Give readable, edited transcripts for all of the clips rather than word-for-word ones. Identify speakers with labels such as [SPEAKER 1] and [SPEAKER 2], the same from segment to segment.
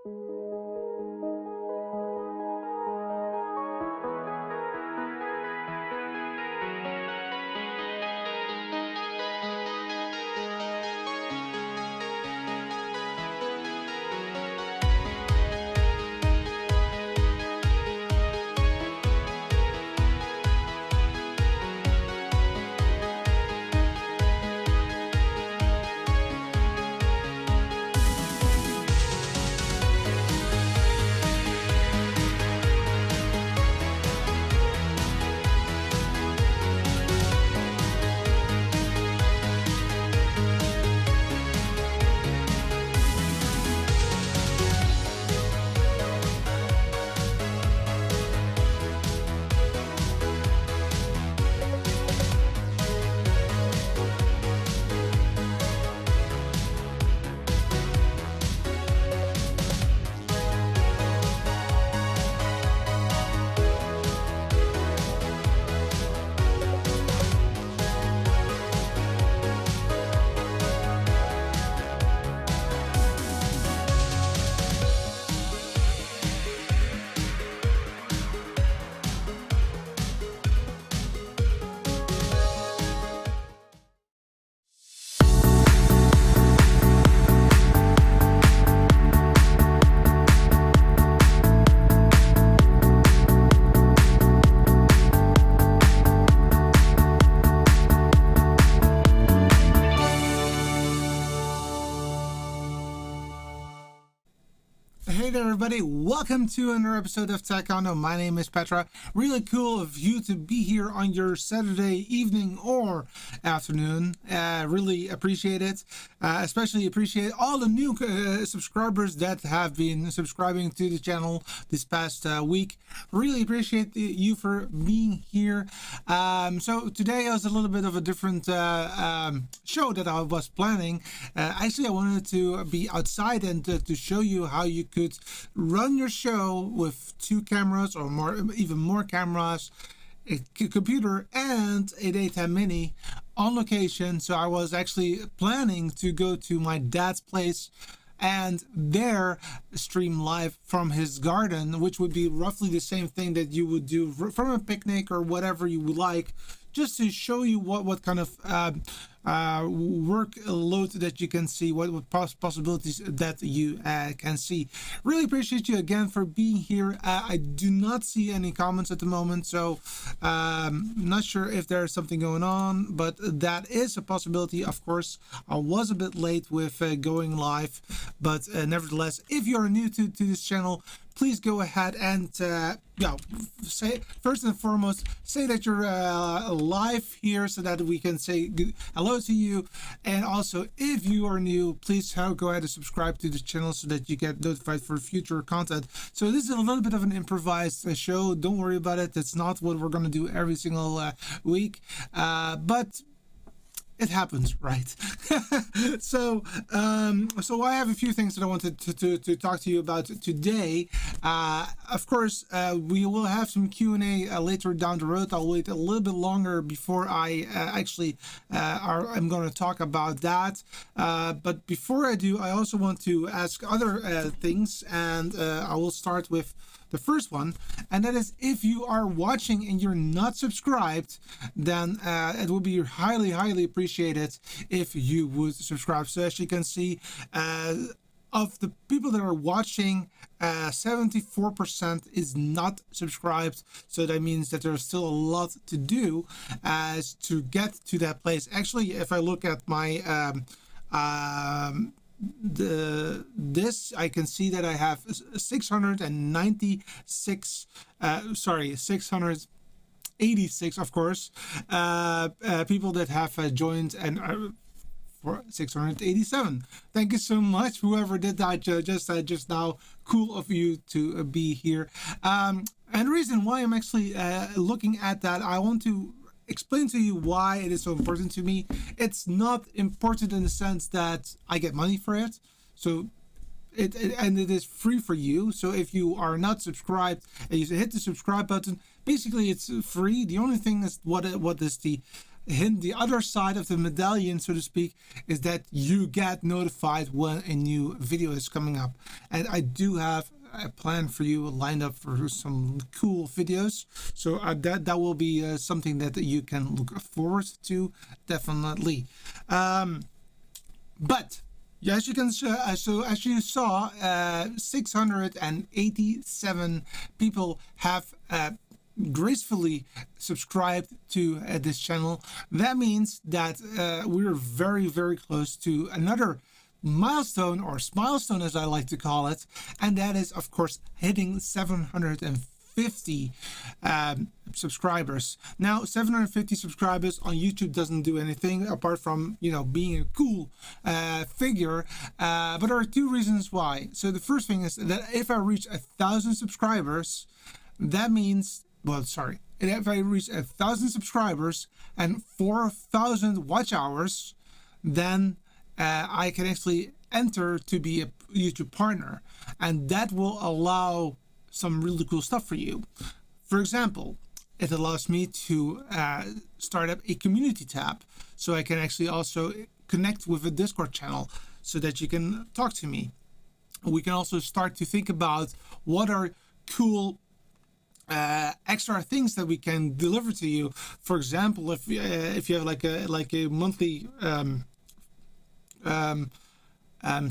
[SPEAKER 1] Hey there everybody, welcome to another episode of Taekwondo. My name is Petra. Really cool of you to be here on your Saturday evening or afternoon. Really appreciate it. Especially appreciate all the new subscribers that have been subscribing to the channel this past week. Really appreciate you for being here. So today was a little bit of a different show that I was planning. Actually, I wanted to be outside and to show you how you could run your show with 2 cameras or more, even more cameras, a computer and an ATEM Mini on location. So I was actually planning to go to my dad's place and there stream live from his garden, which would be roughly the same thing that you would do from a picnic or whatever you would like, just to show you what kind of workload that you can see, what possibilities that you can see. Really appreciate you again for being here. I do not see any comments at the moment, so not sure if there's something going on, but that is a possibility. Of course, I was a bit late with going live, but nevertheless, if you're new to this channel, please go ahead and say first and foremost, say that you're live here so that we can say hello to you. And also, if you are new, please go ahead and subscribe to the channel so that you get notified for future content. So this is a little bit of an improvised show. Don't worry about it. That's not what we're going to do every single week, but it happens, right? So I have a few things that I wanted to talk to you about today. Of course, we will have some Q&A later down the road. I'll wait a little bit longer before I I'm going to talk about that. But before I do, I also want to ask other things, and I will start with the first one, and that is, if you are watching and you're not subscribed, then it would be highly appreciated if you would subscribe. So as you can see, of the people that are watching, 74% is not subscribed. So that means that there's still a lot to do as to get to that place. Actually, if I look at my I can see that I have 686 of course people that have joined, and for 687. Thank you so much, whoever did that just now. Cool of you to be here. And the reason why I'm actually looking at that, I want to explain to you why it is so important to me. It's not important in the sense that I get money for it, so it is free for you. So if you are not subscribed and you hit the subscribe button, basically it's free. The only thing is what is the the other side of the medallion, so to speak, is that you get notified when a new video is coming up. And I do have a plan for you lined up for some cool videos, so that will be something that you can look forward to, definitely. But as you can as you saw, 687 people have gracefully subscribed to this channel. That means that we're very, very close to another milestone, or smilestone as I like to call it, and that is, of course, hitting 750 subscribers. Now, 750 subscribers on YouTube doesn't do anything apart from, you know, being a cool figure, but there are two reasons why. So the first thing is that if I reach 1,000 subscribers, that means, well, sorry, if I reach 1,000 subscribers and 4,000 watch hours, then I can actually enter to be a YouTube partner, and that will allow some really cool stuff for you. For example, it allows me to start up a community tab, so I can actually also connect with a Discord channel so that you can talk to me. We can also start to think about what are cool extra things that we can deliver to you. For example, if you have like a monthly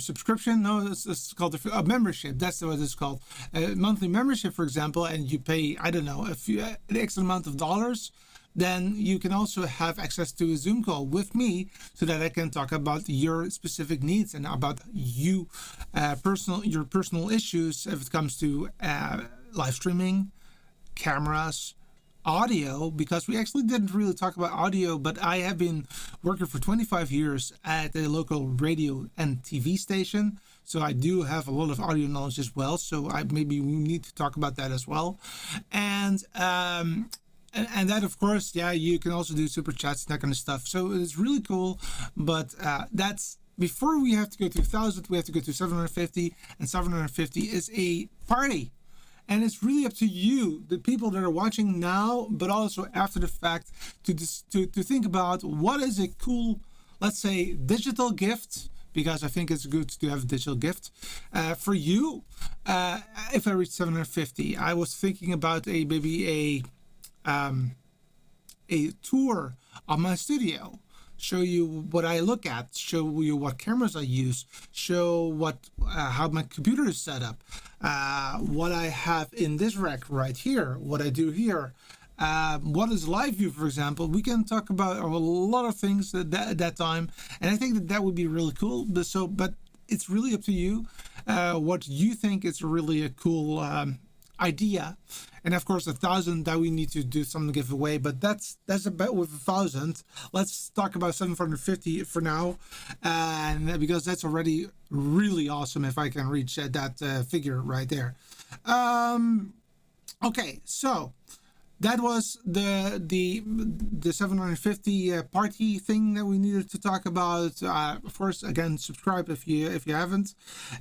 [SPEAKER 1] subscription, no, it's called a membership, that's what it's called, a monthly membership, for example, and you pay, I don't know, an X amount of dollars, then you can also have access to a Zoom call with me so that I can talk about your specific needs and about your personal issues if it comes to live streaming, cameras, audio, because we actually didn't really talk about audio, but I have been working for 25 years at a local radio and TV station, so I do have a lot of audio knowledge as well, so maybe we need to talk about that as well. And that, of course, yeah, you can also do super chats and that kind of stuff, so it's really cool. But that's before we have to go to 1,000, we have to go to 750, and 750 is a party. And it's really up to you, the people that are watching now, but also after the fact, to think about what is a cool, let's say, digital gift, because I think it's good to have a digital gift for you. If I reach 750, I was thinking about maybe a tour of my studio. Show you what I look at, show you what cameras I use, show how my computer is set up, what I have in this rack right here, what I do here, what is live view, for example. We can talk about a lot of things at that time, and I think that would be really cool. But it's really up to you what you think is really a cool idea. And of course, 1,000, that we need to do something to give away, but that's about with 1,000. Let's talk about 750 for now, and because that's already really awesome if I can reach that figure right there. Okay, so that was the 750 party thing that we needed to talk about. Of course, again, subscribe if you haven't.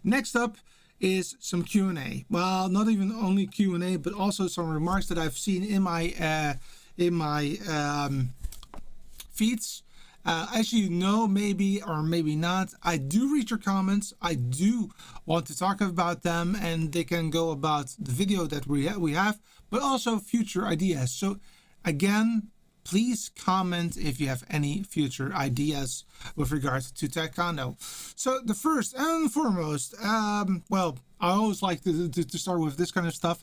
[SPEAKER 1] Next up is some Q&A. Well, not even only Q&A, but also some remarks that I've seen in my feeds. As you know, maybe or maybe not, I do read your comments. I do want to talk about them, and they can go about the video that we have, but also future ideas. So again, please comment if you have any future ideas with regards to Taekwondo. So the first and foremost, well, I always like to start with this kind of stuff.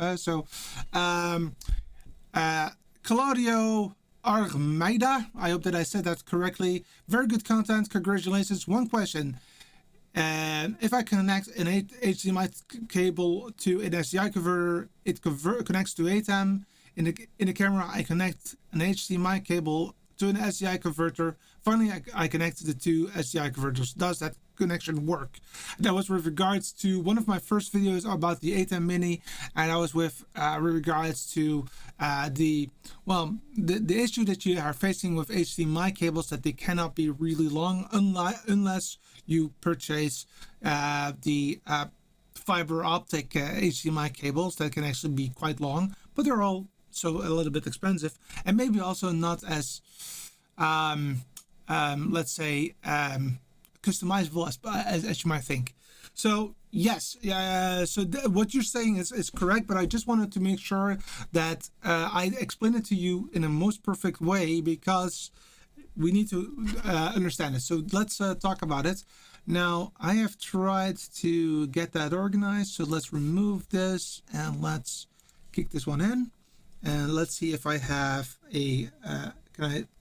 [SPEAKER 1] Claudio Armeida, I hope that I said that correctly. Very good content, congratulations. One question. If I connect an HDMI cable to an SDI converter, it connects to ATEM. In the camera, I connect an HDMI cable to an SDI converter. Finally, I connect the two SDI converters. Does that connection work? That was with regards to one of my first videos about the ATEM Mini, and I was with regards to the issue that you are facing with HDMI cables, that they cannot be really long unless you purchase the fiber optic HDMI cables that can actually be quite long, but they're all so a little bit expensive, and maybe also not as let's say, customizable as you might think. So yes, so what you're saying is correct, but I just wanted to make sure that I explain it to you in a most perfect way, because we need to understand it. So let's talk about it. Now, I have tried to get that organized, so let's remove this and let's kick this one in, and let's see if I have a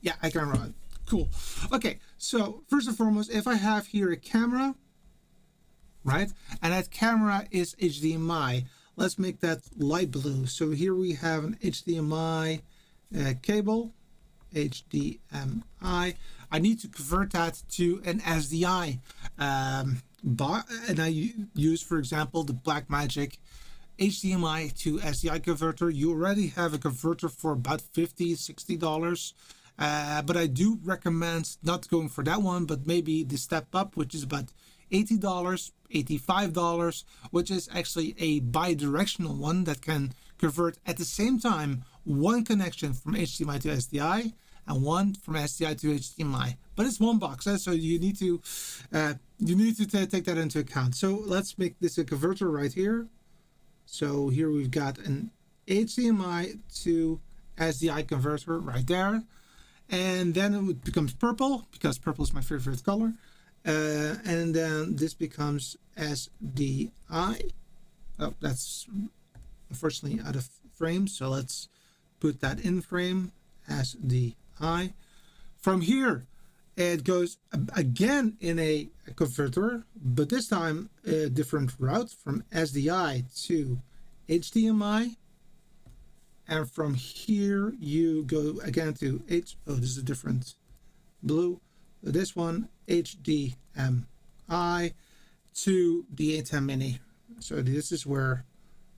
[SPEAKER 1] yeah, I can run it. Cool. Okay, so first and foremost, if I have here a camera, right, and that camera is HDMI, let's make that light blue. So here we have an HDMI cable, HDMI. I need to convert that to an SDI and I use, for example, the Blackmagic HDMI to SDI converter. You already have a converter for about $50-$60, but I do recommend not going for that one, but maybe the step up, which is about $80, $85, which is actually a bi-directional one that can convert at the same time one connection from HDMI to SDI and one from SDI to HDMI. But it's one box, so you need to take that into account. So let's make this a converter right here. So here we've got an HDMI to SDI converter right there, and then it becomes purple because purple is my favorite color, and then this becomes SDI. Oh, that's unfortunately out of frame, so let's put that in frame. SDI. From here it goes again in a converter, but this time a different route from SDI to HDMI, and from here you go again to oh, this is a different blue, this one HDMI to the ATEM Mini. So this is where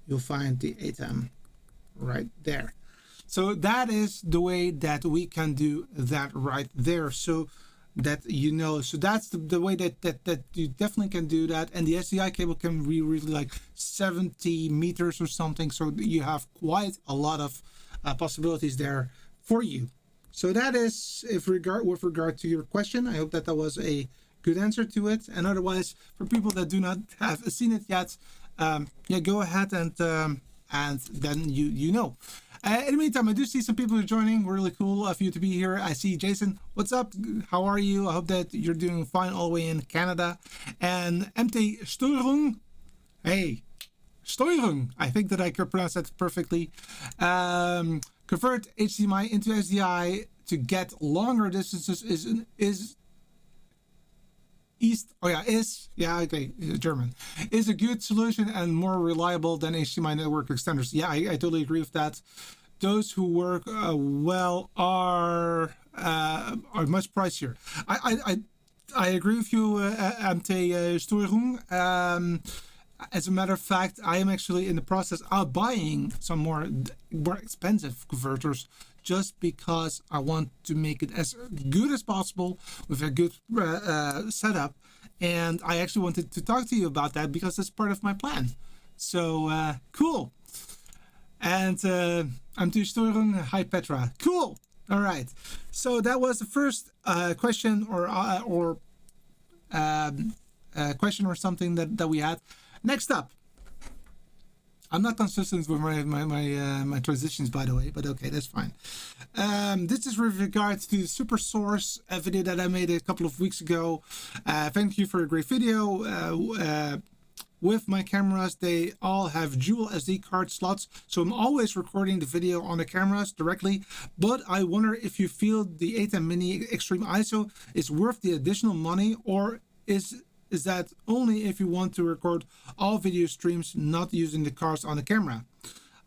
[SPEAKER 1] you'll find the ATEM right there. So that is the way that we can do that right there, so that you know. So that's the way that you definitely can do that. And the SDI cable can be really like 70 meters or something, so you have quite a lot of possibilities there for you. So that is with regard to your question. I hope that was a good answer to it. And otherwise, for people that do not have seen it yet, yeah, go ahead and then you know. In the meantime, I do see some people who are joining. Really cool of you to be here. I see Jason. What's up? How are you? I hope that you're doing fine all the way in Canada. And MT Steuerung. Hey, Steuerung. I think that I could pronounce that perfectly. Convert HDMI into SDI to get longer distances German is a good solution and more reliable than HDMI network extenders. Yeah, I totally agree with that. Those who work well are much pricier. I agree with you, MT Steuerung. As a matter of fact, I am actually in the process of buying some more expensive converters, just because I want to make it as good as possible with a good setup. And I actually wanted to talk to you about that because that's part of my plan. So cool. And I'm to Steuerung. Hi Petra. Cool. All right. So that was the first question or question or something that we had. Next up. I'm not consistent with my transitions, by the way, but okay, that's fine. This is with regards to the Super Source video that I made a couple of weeks ago. Thank you for a great video. With my cameras, they all have dual SD card slots, so I'm always recording the video on the cameras directly. But I wonder if you feel the ATEM Mini Extreme ISO is worth the additional money, or is that only if you want to record all video streams not using the cards on the camera.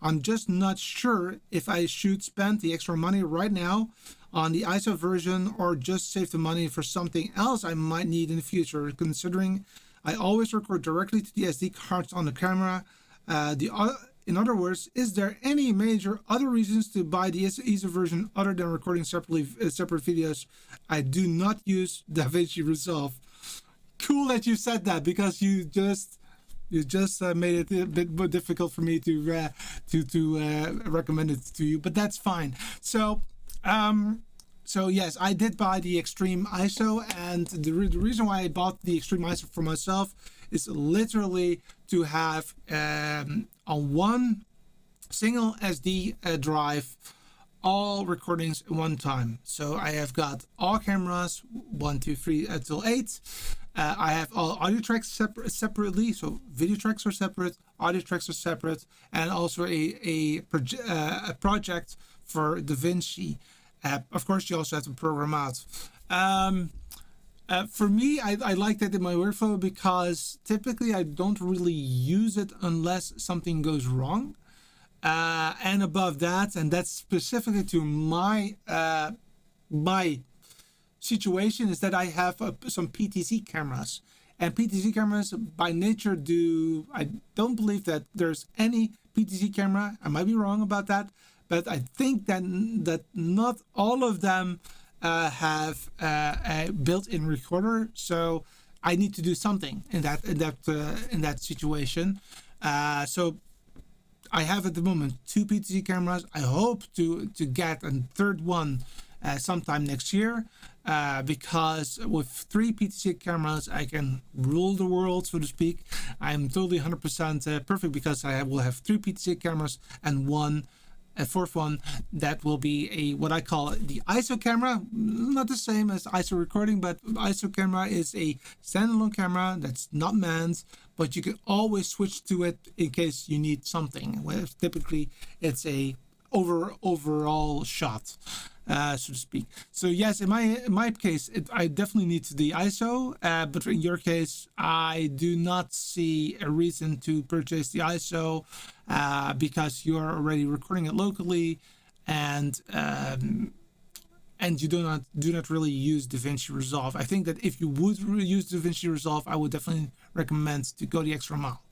[SPEAKER 1] I'm just not sure if I should spend the extra money right now on the ISO version or just save the money for something else I might need in the future, considering I always record directly to the SD cards on the camera. In other words, is there any major other reasons to buy the ISO version other than recording separate videos? I do not use DaVinci Resolve. Cool that you said that, because you just made it a bit more difficult for me to recommend it to you, but that's fine. So So yes, I did buy the Extreme ISO, and the reason why I bought the Extreme ISO for myself is literally to have on one single SD drive all recordings in one time. So I have got all cameras 1, 2, 3 until 8. I have all audio tracks separately, so video tracks are separate, audio tracks are separate, and also a project for DaVinci. Of course, you also have to program out. For me, I like that in my workflow because typically I don't really use it unless something goes wrong. And above that, and that's specifically to my my situation, is that I have some PTZ cameras, and PTZ cameras by nature I don't believe that there's any PTZ camera, I might be wrong about that, but I think that not all of them have a built-in recorder, so I need to do something in that situation. So I have at the moment 2 PTZ cameras. I hope to get a third one sometime next year, because with 3 PTZ cameras I can rule the world, so to speak. I'm totally 100% perfect because I will have 3 PTZ cameras and a fourth one that will be what I call the ISO camera. Not the same as ISO recording, but ISO camera is a standalone camera that's not manned, but you can always switch to it in case you need something. Typically it's a overall shot, so to speak. So yes, in my case, I definitely need the ISO, but in your case, I do not see a reason to purchase the ISO because you are already recording it locally, and you do not really use DaVinci Resolve. I think that if you would use DaVinci Resolve, I would definitely recommend to go the extra mile.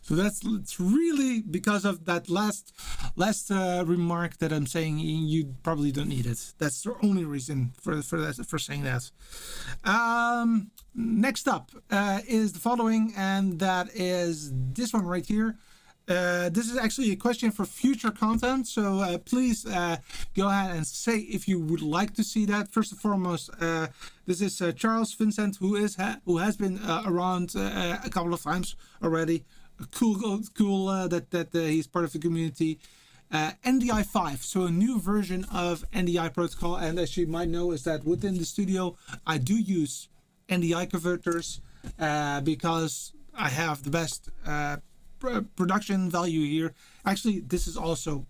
[SPEAKER 1] So it's really because of that last remark that I'm saying you probably don't need it. That's the only reason for saying that. Next up is the following, and that is this one right here. This is actually a question for future content, so please go ahead and say if you would like to see that. First and foremost, this is Charles Vincent, who has been around a couple of times already. Cool that he's part of the community. NDI 5, so a new version of NDI protocol, and as you might know is that within the studio I do use NDI converters because I have the best production value here. Actually, this is also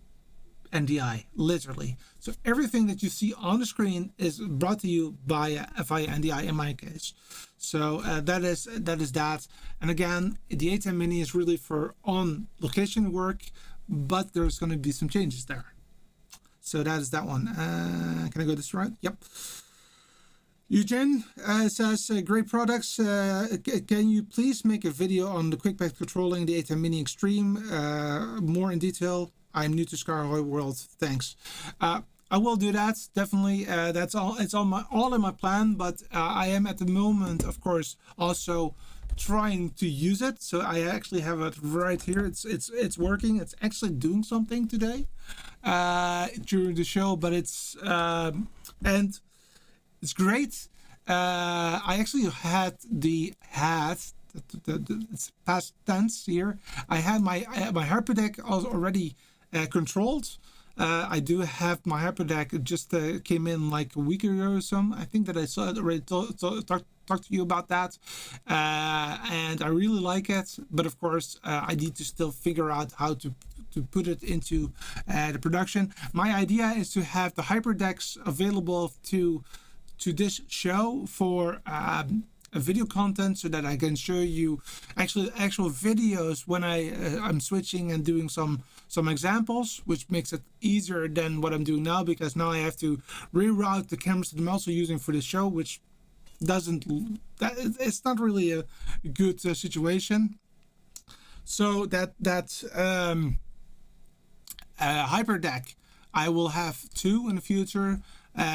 [SPEAKER 1] NDI, literally. So everything that you see on the screen is brought to you via NDI in my case. So that is that. And again, the ATEM Mini is really for on location work, but there's going to be some changes there. So that is that one. Can I go this route? Yep. Eugene says, great products. Can you please make a video on the quick back controlling the ATEM Mini Extreme more in detail? I'm new to Skaarhoj world. Thanks. I will do that, definitely. That's all. It's all in my plan, but I am at the moment, of course, also trying to use it. So I actually have it right here. It's working. It's actually doing something today during the show, but it's and it's great. I actually had it's past tense here. I had my hyperdeck already controlled. I do have my hyperdeck. Just came in like a week ago or so. I think that I saw it already. Talked to you about that, and I really like it. But of course, I need to still figure out how to put it into the production. My idea is to have the hyperdecks available to this show for video content, so that I can show you actual videos when I'm switching and doing some examples, which makes it easier than what I'm doing now, because now I have to reroute the cameras that I'm also using for this show, which it's not really a good situation. So that hyperdeck, I will have 2 in the future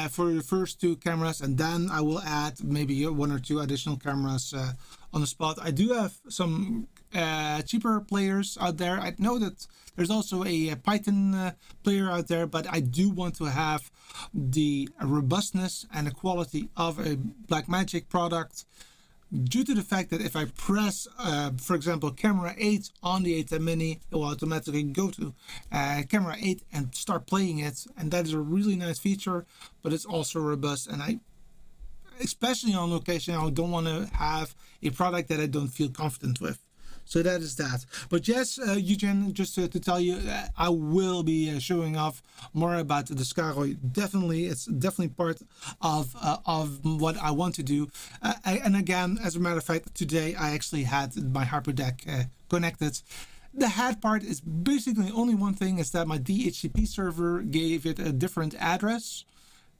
[SPEAKER 1] for the first 2 cameras, and then I will add maybe 1 or 2 additional cameras on the spot. I do have some cheaper players out there. I know that there's also a Python player out there, but I do want to have the robustness and the quality of a Blackmagic product, due to the fact that if I press, for example, camera 8 on the ATEM Mini, it will automatically go to camera 8 and start playing it. And that is a really nice feature, but it's also robust. And I, especially on location, I don't want to have a product that I don't feel confident with. So that is that. But yes, Eugene, just to tell you, I will be showing off more about the Skaarhoj. Definitely, it's definitely part of what I want to do. And again, as a matter of fact, today I actually had my HyperDeck connected. The hard part is basically only one thing, is that my DHCP server gave it a different address.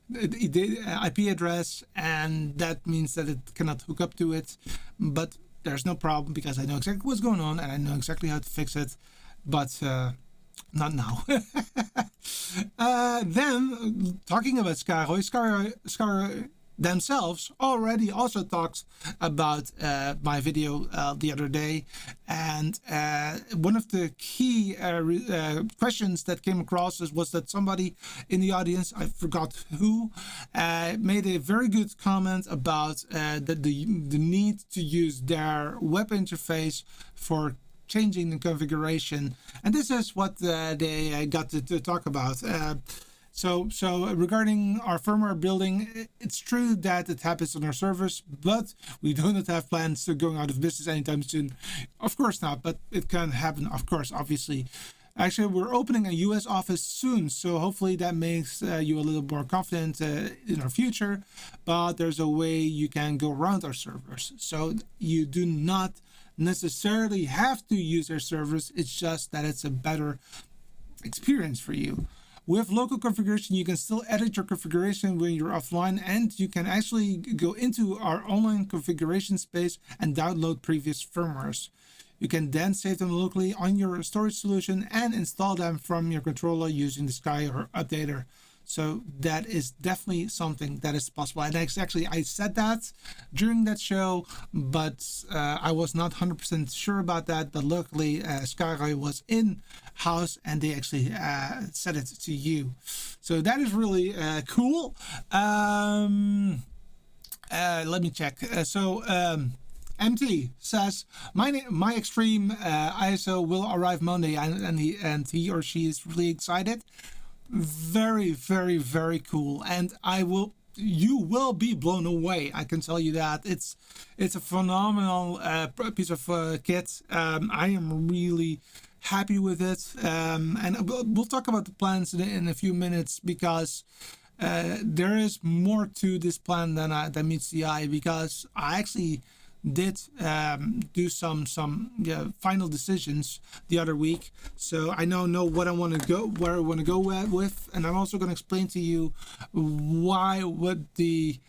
[SPEAKER 1] The IP address, and that means that it cannot hook up to it. But there's no problem, because I know exactly what's going on and I know exactly how to fix it, but not now. Then, talking about Skaarhoj themselves already also talked about my video the other day, and one of the key questions that came across was that somebody in the audience, I forgot who, made a very good comment about the need to use their web interface for changing the configuration, and this is what they got to talk about. So regarding our firmware building, it's true that it happens on our servers, but we do not have plans to going out of business anytime soon. Of course not, but it can happen, of course, obviously. Actually, we're opening a US office soon, so hopefully that makes you a little more confident in our future, but there's a way you can go around our servers. So you do not necessarily have to use our servers, it's just that it's a better experience for you. With local configuration, you can still edit your configuration when you're offline, and you can actually go into our online configuration space and download previous firmwares. You can then save them locally on your storage solution and install them from your controller using the Sky or Updater. So that is definitely something that is possible. And actually, I said that during that show, but I was not 100% sure about that. But luckily, Skaarhoj was in house and they actually said it to you. So that is really cool. Let me check. MT says my extreme ISO will arrive Monday, and he or she is really excited. Very, very, very cool, and you will be blown away. I can tell you that it's a phenomenal piece of kit. I am really happy with it, and we'll talk about the plans in a few minutes, because there is more to this plan than meets the eye, because I actually did do some final decisions the other week, so I now know what I want to go, where I want to go with, and I'm also going to explain to you what the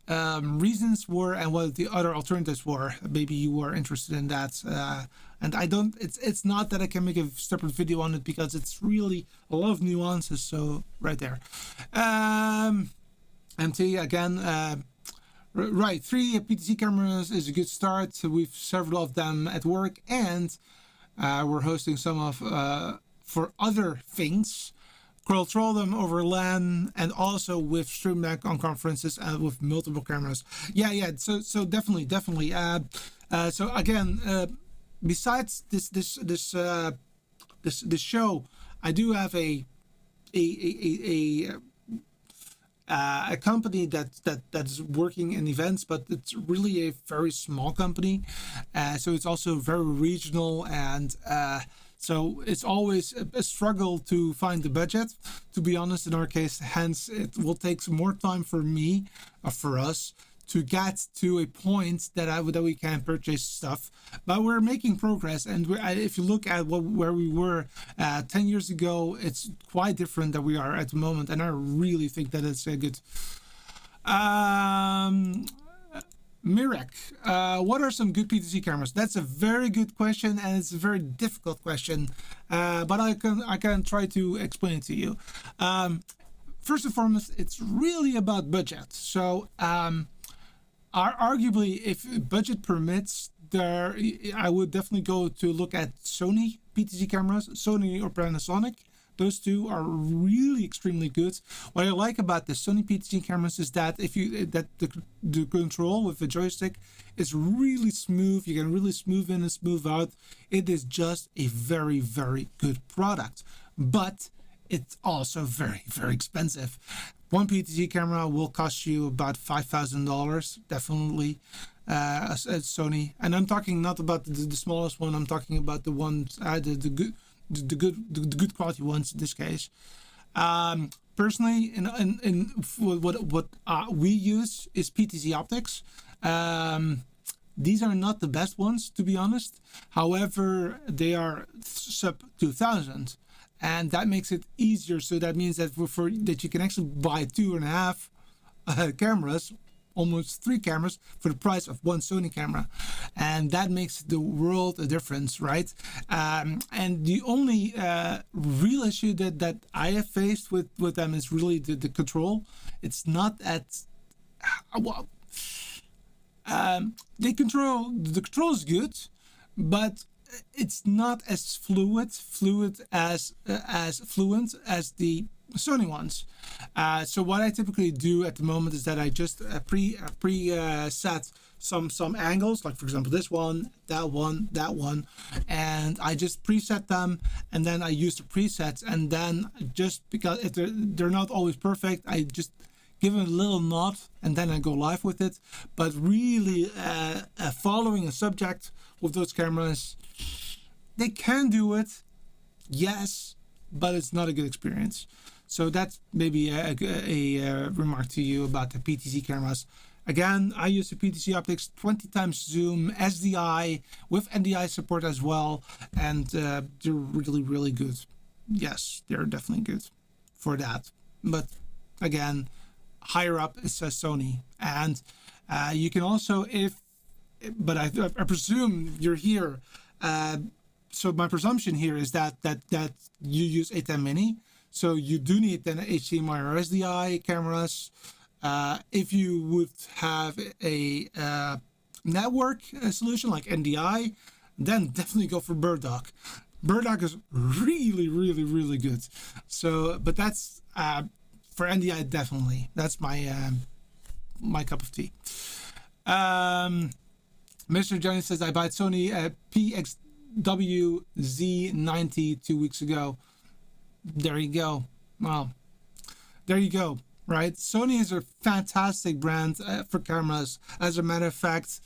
[SPEAKER 1] reasons were and what the other alternatives were. Maybe you were interested in that, and I don't. It's not that I can make a separate video on it, because it's really a lot of nuances. So right there, MT again. Right, 3 PTZ cameras is a good start. So we've several of them at work, and we're hosting some of for other things. Control them over LAN, and also with StreamDeck on conferences and with multiple cameras. Yeah. So definitely. So again, besides this show, I do have a company that is working in events, but it's really a very small company, so it's also very regional, and so it's always a struggle to find the budget, to be honest, in our case. Hence, it will take some more time for me, for us, to get to a point that we can purchase stuff. But we're making progress, and if you look at where we were 10 years ago, it's quite different than we are at the moment, and I really think that it's a good. Mirek, what are some good PTZ cameras? That's a very good question, and it's a very difficult question, but I can try to explain it to you. First and foremost, it's really about budget. So arguably, if budget permits, I would definitely go to look at Sony PTZ cameras, Sony or Panasonic. Those two are really extremely good. What I like about the Sony PTZ cameras is that the control with the joystick is really smooth. You can really smooth in and smooth out. It is just a very, very good product, but it's also very, very expensive. One PTZ camera will cost you about $5,000, definitely, at Sony. And I'm talking not about the smallest one. I'm talking about the ones, the good quality ones in this case. Personally, what we use is PTZ optics. These are not the best ones, to be honest. However, they are sub 2000, and that makes it easier. So that means that that you can actually buy 2.5 cameras, almost 3 cameras, for the price of one Sony camera, and that makes the world a difference, right? And the only real issue that I have faced with them is really the control. It's not at well, the control is good, but it's not as fluent as fluent as the Sony ones. So what I typically do at the moment is that I just set some angles, like for example this one, that one, and I just preset them, and then I use the presets, and then just because if they're not always perfect, I just give it a little nod, and then I go live with it. But really following a subject with those cameras, they can do it, yes, but it's not a good experience. So that's maybe a remark to you about the PTZ cameras. Again, I use the PTZ optics 20 times zoom, SDI with NDI support as well, and they're really, really good. Yes, they're definitely good for that. But again, higher up it says Sony, and you can also, but I presume you're here. So my presumption here is that you use ATEM Mini. So you do need then HDMI or SDI cameras. If you would have a network solution like NDI, then definitely go for Bird Dog. Bird Dog is really, really, really good. So, but that's for NDI definitely. That's my my cup of tea. Mr. Johnny says I bought Sony PXW Z90 2 weeks ago. There you go. Well, there you go. Right, Sony is a fantastic brand for cameras. As a matter of fact,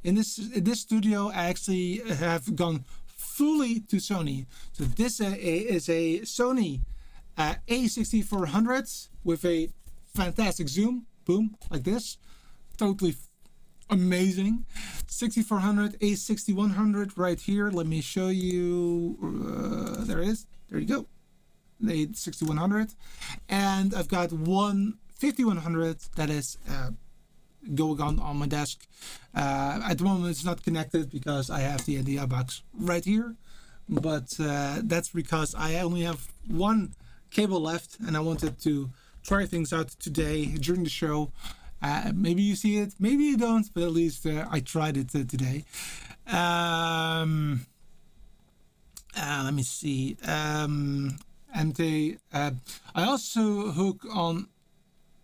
[SPEAKER 1] in this studio, I actually have gone fully to Sony. So this is a Sony A6400 with a fantastic zoom. Boom, like this. Totally amazing. 6400, A6100 right here. Let me show you. There it is. There you go. The 6100, and I've got one 5100 that is going on my desk. At the moment it's not connected because I have the NDI box right here, but that's because I only have one cable left, and I wanted to try things out today during the show. Maybe you see it, maybe you don't, but at least I tried it today. Let me see. I also hook on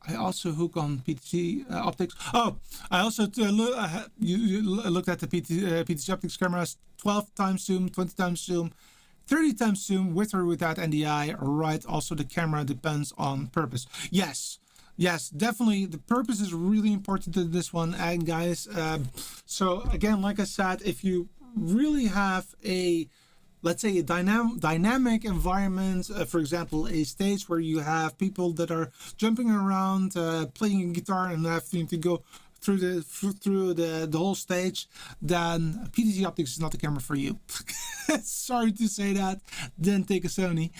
[SPEAKER 1] PTZ optics. Oh, I also looked at the PTZ optics cameras. 12 times zoom, 20 times zoom, 30 times zoom with or without NDI. Right. Also, the camera depends on purpose. Yes, definitely. The purpose is really important to this one. And guys, so again, like I said, if you really have let's say a dynamic environment, for example, a stage where you have people that are jumping around, playing guitar, and having to go through the whole stage, then PTZ optics is not the camera for you. Sorry to say that. Then take a Sony.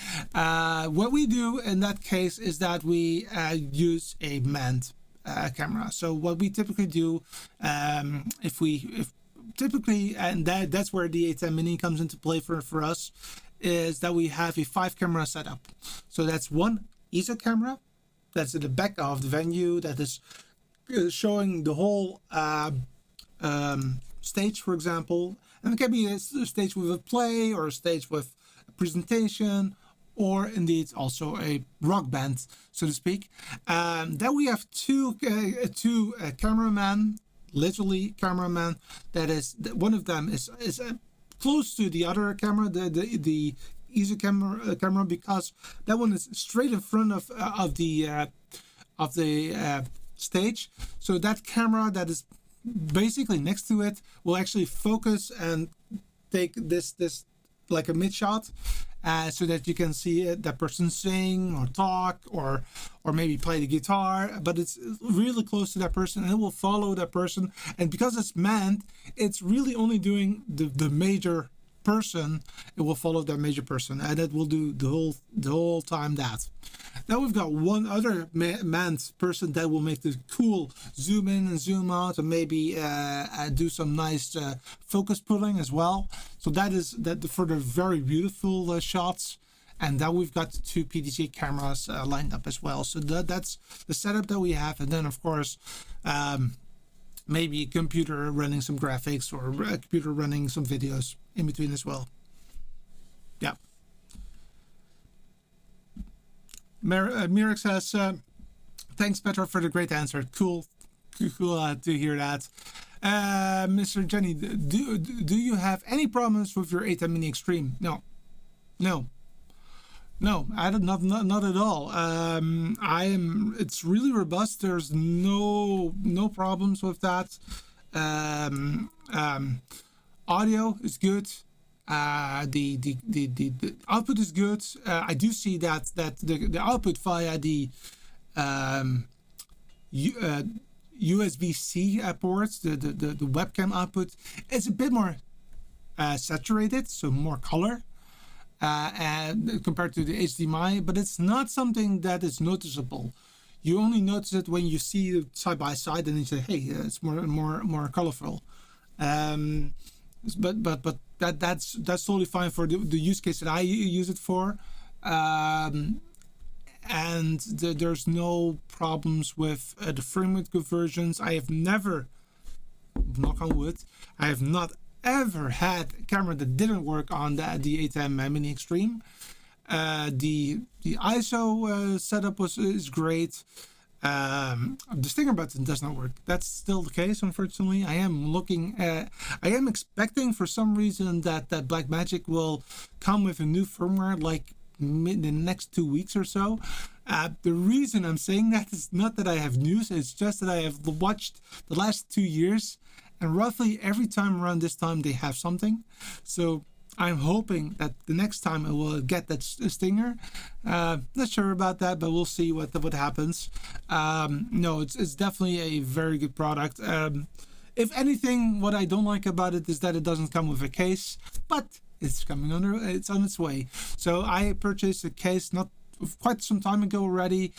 [SPEAKER 1] What we do in that case is that we use a manned camera. So what we typically do, typically, and that's where the ATEM Mini comes into play for us, is that we have a 5-camera setup. So that's one ISO camera that's at the back of the venue that is showing the whole stage, for example, and it can be a stage with a play or a stage with a presentation, or indeed also a rock band, so to speak. Then we have two cameramen, literally cameraman. That is, one of them is close to the other camera, the easy camera, because that one is straight in front of the stage. So that camera that is basically next to it will actually focus and take this like a mid shot, so that you can see that person sing or talk or maybe play the guitar, but it's really close to that person, and it will follow that person. And because it's manned, it's really only doing the major person. It will follow that major person, and it will do the whole time that. Now we've got one other manned person that will make the cool zoom in and zoom out, and maybe do some nice focus pulling as well. So that is for the very beautiful shots. And then we've got two PDC cameras lined up as well. So that's the setup that we have. And then of course, maybe a computer running some graphics, or a computer running some videos in between as well. Yeah. Mirek says, thanks Petra for the great answer. Cool to hear that. Mr. Jenny, do you have any problems with your ATEM Mini Extreme? No, I don't, not at all. It's really robust. There's no problems with that. Audio is good. The output is good. I do see that the output via the USB-C ports, the webcam output, is a bit more saturated, so more color, and compared to the HDMI, but it's not something that is noticeable. You only notice it when you see it side by side, and you say, "Hey, it's more colorful." But that's totally fine for the use case that I use it for, and there's no problems with the frame rate conversions. I have never, knock on wood, I have not ever had a camera that didn't work on the ATEM Mini Extreme. The ISO setup is great. The stinger button does not work. That's still the case, unfortunately. I am expecting for some reason that Blackmagic will come with a new firmware like in the next 2 weeks or so. The reason I'm saying that is not that I have news, it's just that I have watched the last 2 years, and roughly every time around this time they have something. So I'm hoping that the next time I will get that stinger. Not sure about that, but we'll see what happens. No, it's definitely a very good product. If anything, what I don't like about it is that it doesn't come with a case, but it's it's on its way. So I purchased a case not quite some time ago already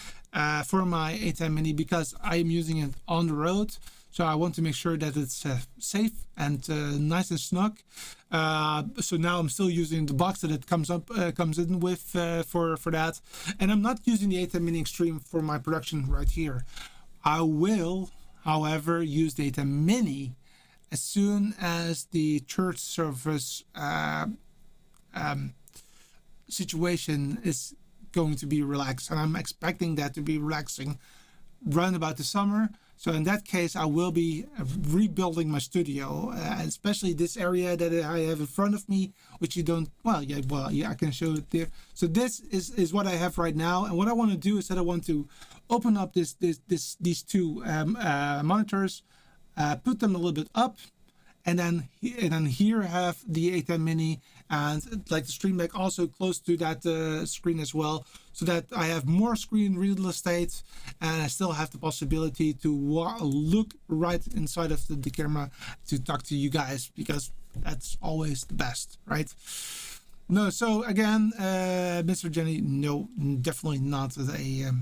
[SPEAKER 1] for my ATEM Mini, because I am using it on the road. So I want to make sure that it's safe and nice and snug. So now I'm still using the box that it comes in with for that. And I'm not using the ATEM Mini Extreme for my production right here. I will, however, use the ATEM Mini as soon as the church service situation is going to be relaxed. And I'm expecting that to be relaxing round about the summer. So in that case, I will be rebuilding my studio, especially this area that I have in front of me, which you don't, yeah, I can show it there. So this is what I have right now. And what I want to do is that I want to open up these two monitors, put them a little bit up, and then here I have the ATEM Mini, and like the Stream Deck also close to that screen as well, so that I have more screen real estate, and I still have the possibility to look right inside of the camera to talk to you guys, because that's always the best, right? No, so again, Mr. Jenny, no, definitely not a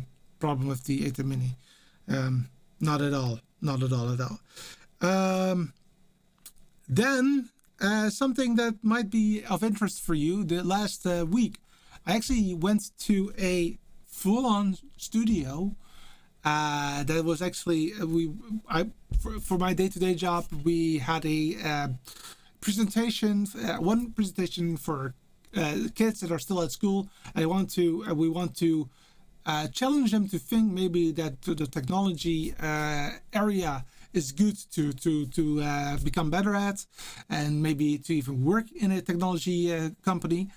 [SPEAKER 1] problem with the ATEM Mini. Not at all. Then something that might be of interest for you. The last week I actually went to a full-on studio that was actually for my day-to-day job, we had a presentation, one presentation for kids that are still at school. And we want to challenge them to think maybe that the technology area is good to become better at, and maybe to even work in a technology company.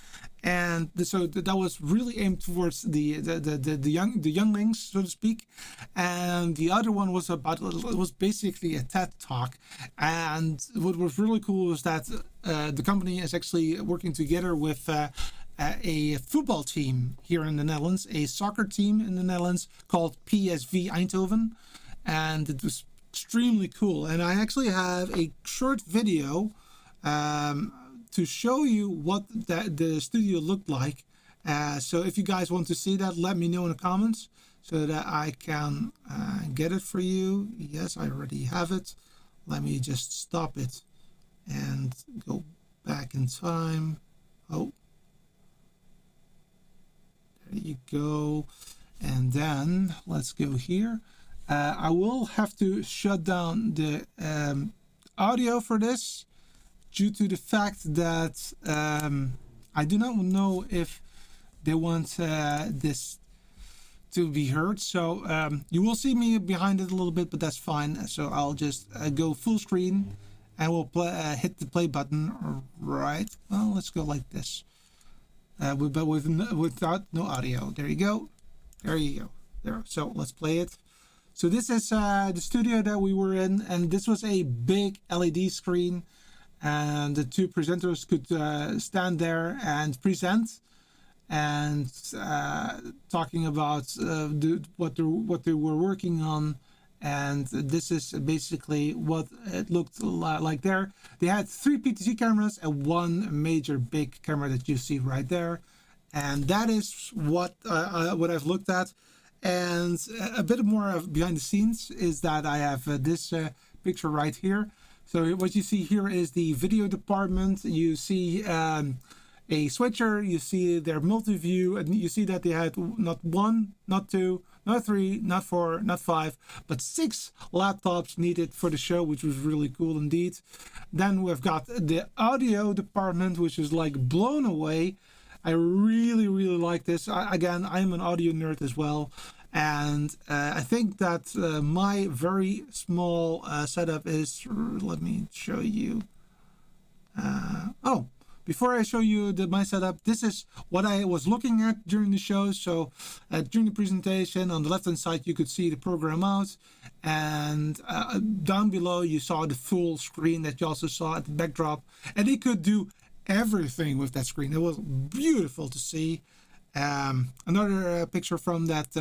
[SPEAKER 1] And so that was really aimed towards the younglings, so to speak. And the other one was basically a TED talk. And what was really cool was that the company is actually working together with a football team here in the Netherlands, a soccer team in the Netherlands called PSV Eindhoven, and it was extremely cool. And I actually have a short video to show you what the studio looked like. So if you guys want to see that, let me know in the comments so that I can get it for you. Yes, I already have it. Let me just stop it and go back in time. Oh, there you go. And then let's go here. I will have to shut down the audio for this due to the fact that I do not know if they want this to be heard. So you will see me behind it a little bit, but that's fine. So I'll just go full screen and we'll hit the play button. Right. Well, let's go like this. But without no audio. There you go. There you go. There. So let's play it. So this is the studio that we were in, and this was a big LED screen, and the two presenters could stand there and present and talking about what they were working on. And this is basically what it looked like there. They had 3 PTZ cameras and 1 major big camera that you see right there, and that is what I've looked at. And a bit more of behind the scenes is that I have this picture right here. So what you see here is the video department. You see a switcher, you see their multi-view, and you see that they had not 1, not 2, not 3, not 4, not 5, but 6 laptops needed for the show, which was really cool indeed. Then we've got the audio department, which is like blown away. I really like this. Again, I'm an audio nerd as well, and I think that my very small setup is, let me show you. Before I show you my setup, this is what I was looking at during the show. So during the presentation, on the left hand side you could see the program out, and down below you saw the full screen that you also saw at the backdrop, and it could do everything with that screen. It was beautiful to see. Another picture from that.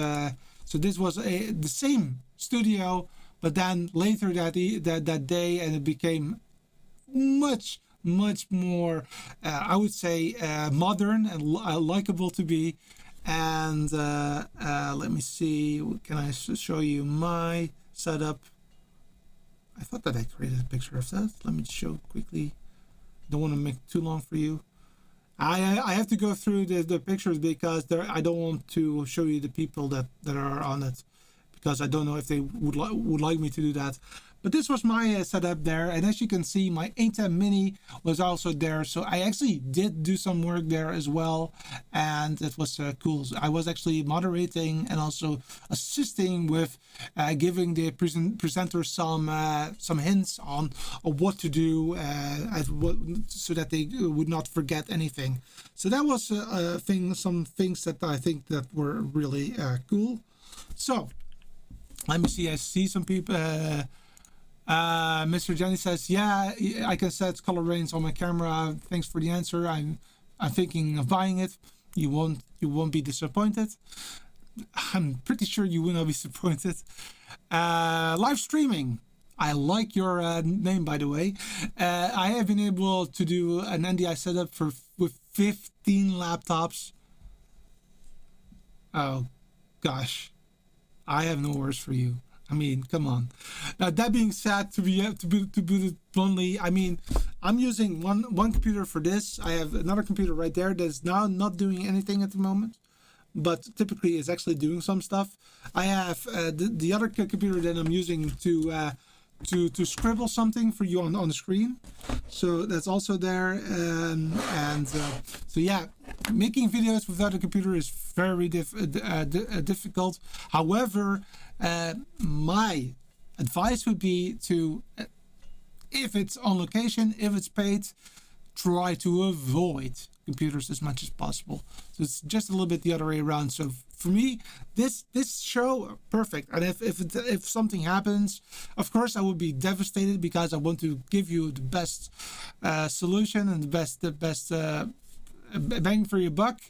[SPEAKER 1] So this was the same studio, but then later that day, and it became much more, I would say, modern and likable to be. And let me see. Can I show you my setup? I thought that I created a picture of that. Let me show quickly. Don't want to make it too long for you. I have to go through the pictures because I don't want to show you the people that are on it, because I don't know if they would like me to do that. But this was my setup there, and as you can see, my ATEM Mini was also there. So I actually did do some work there as well, and it was cool. So I was actually moderating and also assisting with giving the presenters some hints on what to do, so that they would not forget anything. So that was some things that I think that were really cool. So let me see. I see some people. Mr. Jenny says, yeah, I can set color range on my camera. Thanks for the answer. I'm thinking of buying it. You won't be disappointed. I'm pretty sure you will not be disappointed. Live streaming. I like your name, by the way. I have been able to do an NDI setup with 15 laptops. Oh gosh, I have no words for you. I mean, come on. Now, that being said, to be bluntly, I mean, I'm using one computer for this. I have another computer right there that's now not doing anything at the moment. but typically it's actually doing some stuff. I have the other computer that I'm using to scribble something for you on the screen, so that's also there. So yeah, making videos without a computer is very difficult. However, my advice would be to, if it's on location, if it's paid, try to avoid computers as much as possible. So it's just a little bit the other way around. So for me, this show, perfect. And if something happens, of course I would be devastated, because I want to give you the best solution and the best bang for your buck.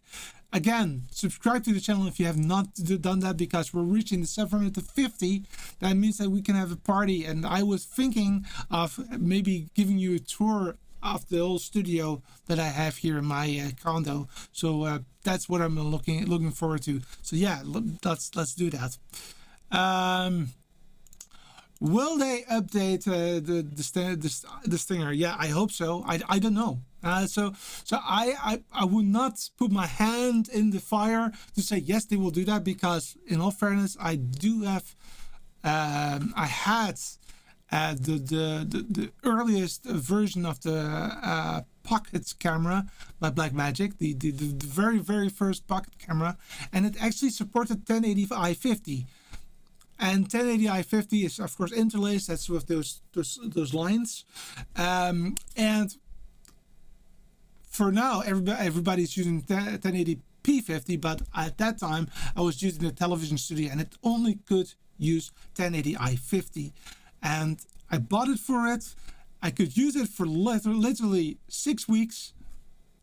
[SPEAKER 1] Again, subscribe to the channel if you have not done that, because we're reaching the 750. That means that we can have a party. And I was thinking of maybe giving you a tour of the whole studio that I have here in my condo. So that's what I'm looking forward to. So yeah, let's do that. Will they update the Stinger? Yeah, I hope so. I don't know. So I would not put my hand in the fire to say yes, they will do that, because in all fairness, I do have I had the earliest version of the pocket camera by Blackmagic, the very first pocket camera, and it actually supported 1080i50. And 1080i50 is of course interlaced. That's with those lines. And for now, everybody's using 1080p50, but at that time I was using the television studio, and it only could use 1080i50. And I bought it for it. I could use it for literally 6 weeks,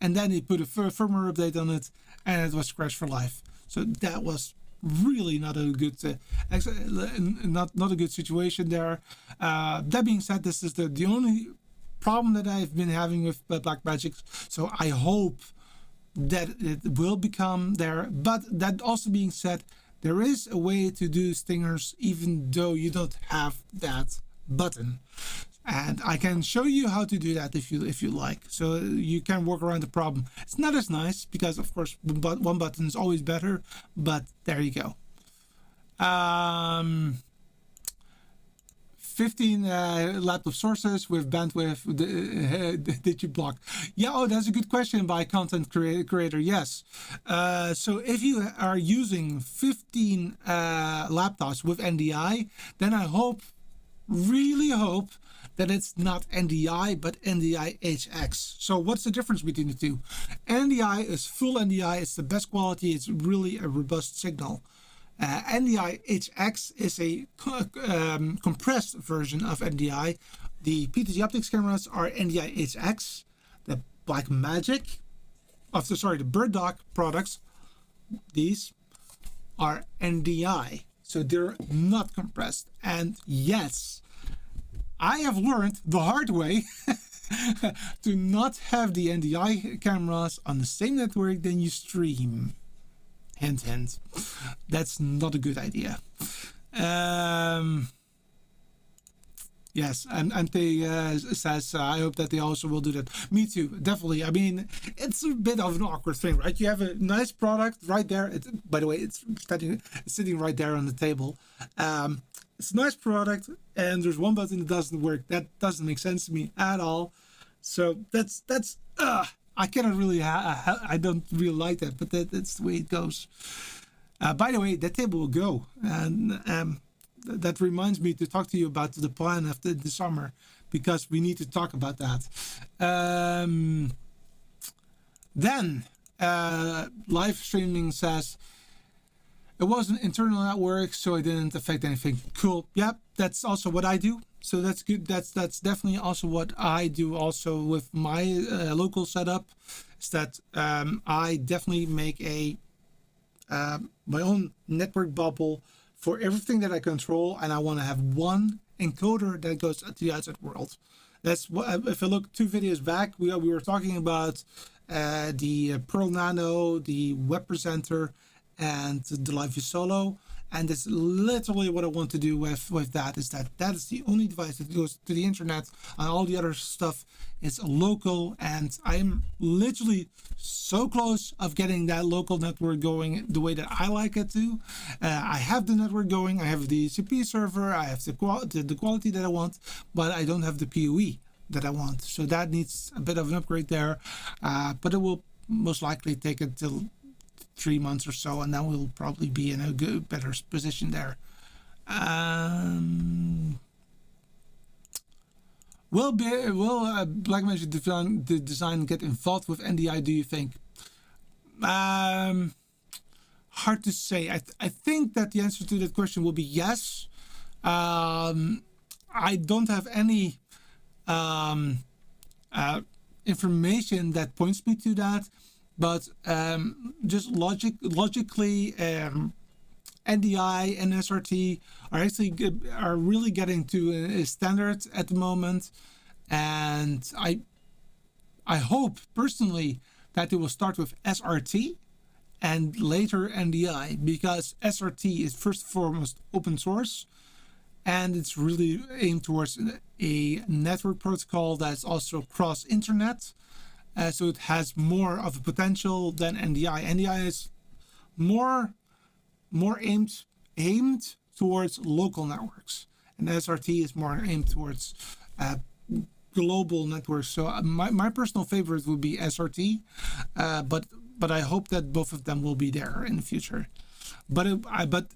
[SPEAKER 1] and then they put a firmware update on it, and it was crashed for life. So that was really not a good not a good situation there. That being said, this is the only problem that I've been having with Blackmagic, so I hope that it will become there. But that also being said, there is a way to do stingers even though you don't have that button, and I can show you how to do that if you like, so you can work around the problem. It's not as nice, because of course one button is always better, but there you go. 15 laptop sources with bandwidth did you block? Yeah, oh, that's a good question by content creator. Yes. So if you are using 15 laptops with NDI, then I really hope that it's not NDI but NDI HX. So what's the difference between the two? NDI is full NDI. It's the best quality. It's really a robust signal. NDI HX is a compressed version of NDI. The PTZ Optics cameras are NDI HX. The Blackmagic, the Bird Dog products, these are NDI. So they're not compressed. And yes, I have learned the hard way to not have the NDI cameras on the same network than you stream. Hint, hint. That's not a good idea. Yes, and they says, I hope that they also will do that. Me too, definitely. I mean, it's a bit of an awkward thing, right? You have a nice product right there. By the way, it's sitting right there on the table. It's a nice product, and there's one button that doesn't work. That doesn't make sense to me at all. So that's I cannot really, I don't really like that, but that's the way it goes. By the way, that table will go, and that reminds me to talk to you about the plan after the summer, because we need to talk about that. Then live streaming says it was an internal network, so it didn't affect anything. Cool. Yep, that's also what I do. So that's good. That's definitely also what I do also with my local setup, is that I definitely make a my own network bubble for everything that I control, and I want to have one encoder that goes to the outside world. That's what, if I look 2 videos back, we were talking about the Pearl Nano, the Web Presenter, and the LiveView Solo. and that's literally what I want to do with that. Is that is the only device that goes to the internet, and all the other stuff is local. And I am literally so close of getting that local network going the way that I like it to. I have the network going, I have the CPU server, I have the quality that I want, but I don't have the PoE that I want. So that needs a bit of an upgrade there, but it will most likely take until 3 months or so, and then we'll probably be in a better position there. Will Blackmagic design get involved with NDI, do you think? Hard to say. I think that the answer to that question will be yes. I don't have any information that points me to that, but just logically, NDI and SRT are really getting to a standard at the moment, and I hope personally that they will start with SRT and later NDI, because SRT is first and foremost open source, and it's really aimed towards a network protocol that's also cross internet, so it has more of a potential than NDI. NDI is more aimed towards local networks, and SRT is more aimed towards global networks. So my personal favorite would be SRT, but I hope that both of them will be there in the future. But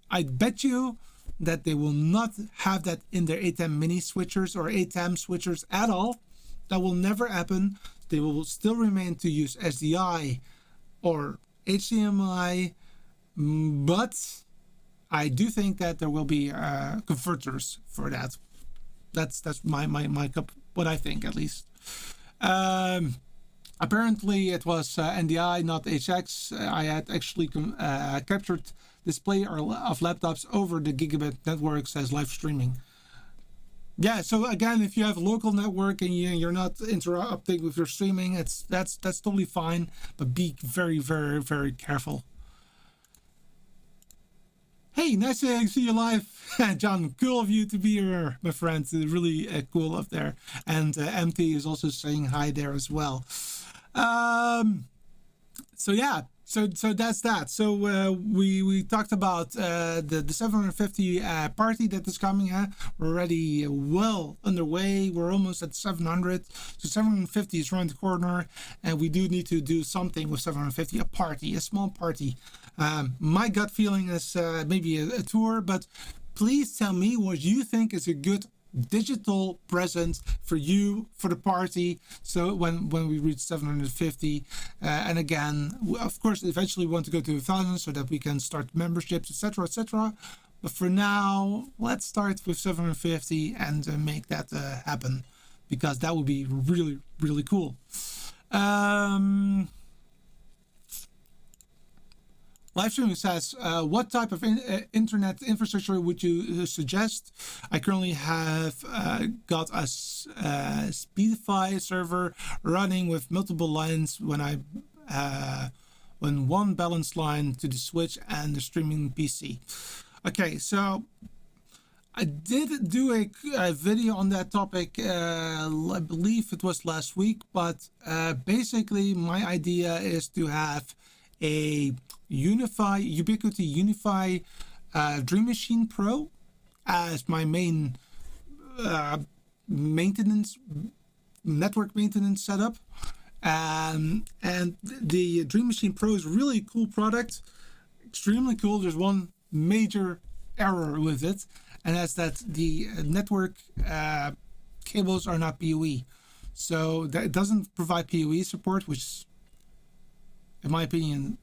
[SPEAKER 1] I bet you that they will not have that in their ATEM Mini switchers or ATEM switchers at all. That will never happen. They will still remain to use SDI or HDMI, but I do think that there will be converters for that. That's my cup, what I think at least. Apparently it was NDI, not HX. I had actually captured display of laptops over the gigabit networks as live streaming. Yeah, so again, if you have a local network and you're not interrupting with your streaming, that's totally fine, but be very, very, very careful. Hey, nice to see you live, John. Cool of you to be here, my friend. Really cool up there. And MT is also saying hi there as well. So yeah, so that's that. So we talked about the 750 party that is coming. We're already well underway. We're almost at 700. So 750 is around the corner, and we do need to do something with 750. A party, a small party. My gut feeling is maybe a tour, but please tell me what you think is a good digital present for you for the party. So when we reach 750, and again, of course, eventually we want to go to 1,000 so that we can start memberships, etc., etc. But for now, let's start with 750 and make that happen, because that would be really, really cool. Livestreaming says, what type of internet infrastructure would you suggest? I currently have got a Speedify server running with multiple lines when one balanced line to the switch and the streaming PC. Okay, so I did do a video on that topic, I believe it was last week, but basically my idea is to have a Ubiquiti Unify Dream Machine Pro as my main network maintenance setup, and the Dream Machine Pro is a really cool product, extremely cool. There's one major error with it, and that's that the network cables are not PoE, so that it doesn't provide PoE support, which in my opinion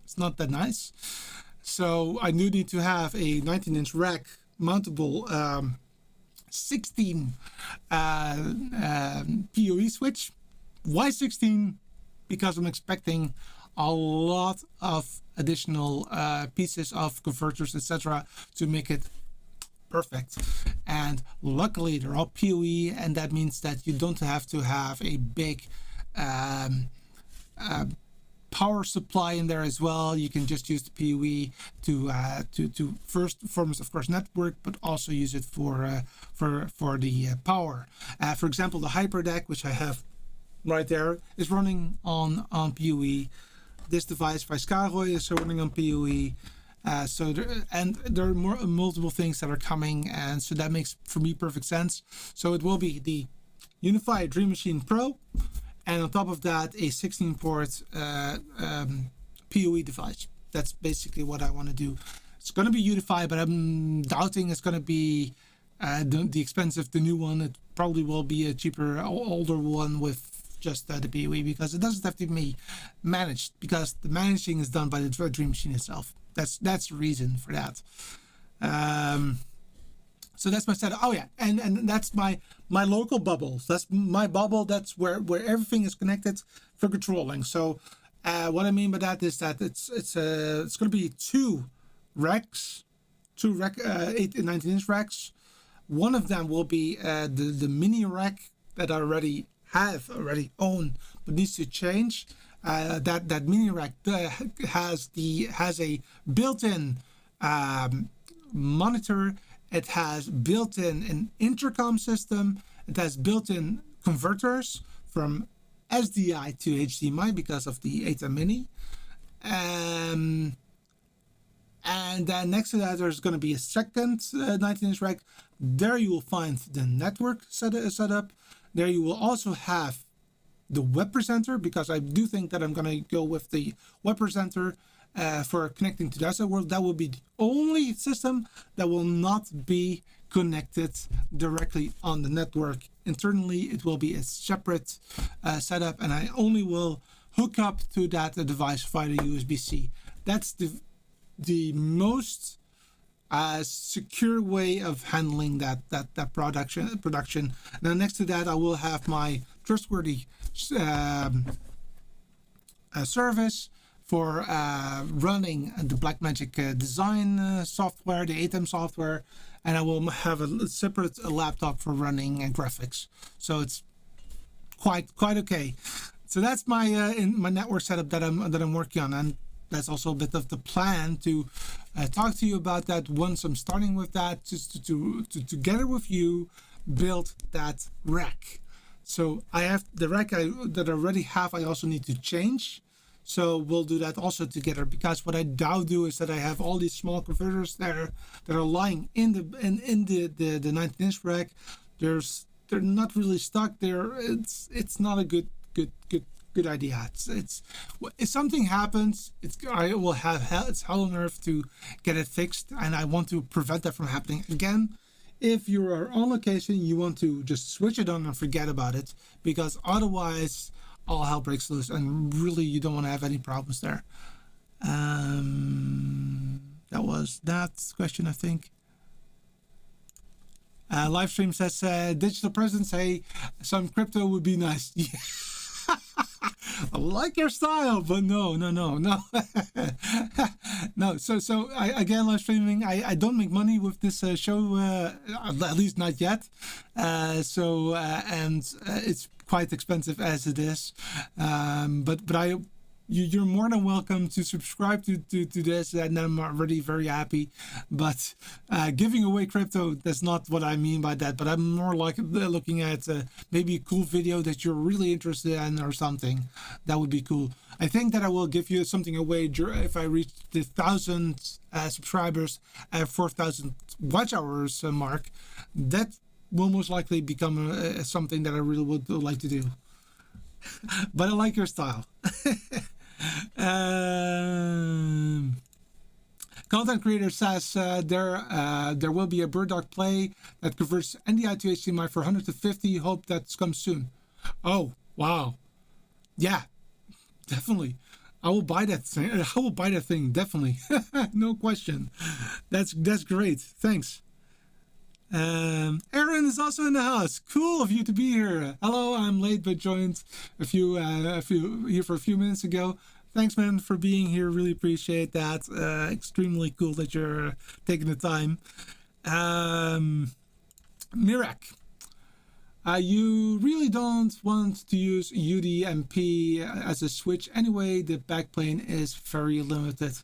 [SPEAKER 1] it's not that nice. So I do need to have a 19-inch rack mountable 16 PoE switch. Why 16? Because I'm expecting a lot of additional pieces of converters, etc., to make it perfect. And luckily they're all PoE, and that means that you don't have to have a big power supply in there as well. You can just use the PoE to first and foremost, of course, network, but also use it for the power. For example, the Hyper Deck, which I have right there, is running on PoE. This device by Skaarhoj is running on PoE. So there are multiple things that are coming, and so that makes for me perfect sense. So it will be the Unified Dream Machine Pro, and on top of that a 16-port PoE device. That's basically what I want to do. It's going to be Unified, but I'm doubting it's going to be the new one. It probably will be a cheaper, older one with just the PoE, because it doesn't have to be managed, because the managing is done by the Dream Machine itself. That's the reason for that. So that's my setup. Oh yeah, and that's my local bubbles. That's my bubble. That's where everything is connected for controlling. So what I mean by that is that it's going to be two 8 and 19-inch racks. One of them will be the mini rack that I already own, but needs to change. That mini rack has a built-in monitor. It has built-in an intercom system. It has built-in converters from SDI to HDMI because of the ATEM Mini. And then next to that, there's going to be a second 19-inch rack. There you will find the network setup. There you will also have the web presenter, because I do think that I'm going to go with the web presenter for connecting to the outside world. That will be the only system that will not be connected directly on the network. Internally, it will be a separate setup, and I only will hook up to that device via the USB-C. That's the most secure way of handling that production. Now, next to that, I will have my trustworthy service for running the Blackmagic design software, the ATEM software, and I will have a separate laptop for running graphics. So it's quite okay. So that's my my network setup that I'm working on, and that's also a bit of the plan to talk to you about that once I'm starting with that, just to together with you build that rack. So I have the rack that I already have. I also need to change. So we'll do that also together, because what I now do is that I have all these small converters there that are lying in the 19-inch rack. They're not really stuck there. It's not a good idea. It's if something happens, I will have it's hell on earth to get it fixed, and I want to prevent that from happening again. If you are on location, you want to just switch it on and forget about it, because otherwise all hell breaks loose, and really you don't want to have any problems there. That was that question, I think. Livestream says digital presence. Hey, some crypto would be nice. Yeah. I like your style, but no. No. So again, live streaming. I don't make money with this show, at least not yet. And it's quite expensive as it is. But you're more than welcome to subscribe to this, and I'm already very happy. But giving away crypto, that's not what I mean by that. But I'm more like looking at maybe a cool video that you're really interested in or something. That would be cool. I think that I will give you something away if I reach the 1,000 subscribers at 4,000 watch hours mark. That will most likely become something that I really would like to do. But I like your style. Content creator says there will be a bird dog play that converts NDI to HDMI for 150. Hope that comes soon. Oh wow, yeah, definitely. I will buy that thing. Definitely, no question. That's great. Thanks. Aaron is also in the house. Cool of you to be here. Hello, I'm late but joined a few minutes ago. Thanks, man, for being here. Really appreciate that. Extremely cool that you're taking the time. Mirak. You really don't want to use UDMP as a switch anyway. The backplane is very limited.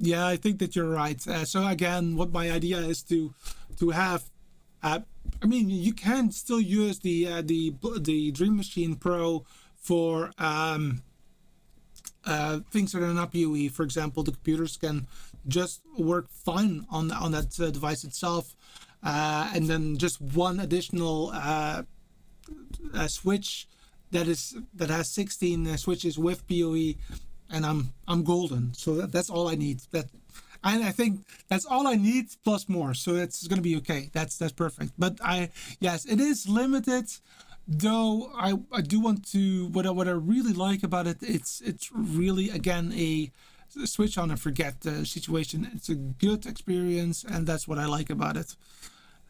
[SPEAKER 1] Yeah, I think that you're right. So again, what my idea is to have. I mean, you can still use the Dream Machine Pro for things that are not PoE. For example, the computers can just work fine on that device itself, and then just one additional switch that has 16 switches with PoE, and I'm golden. So that's all I need. And I think that's all I need plus more. So it's going to be okay. That's perfect. But yes, it is limited. Though I do want to, what I really like about it, it's really, again, a switch on and forget situation. It's a good experience, and that's what I like about it.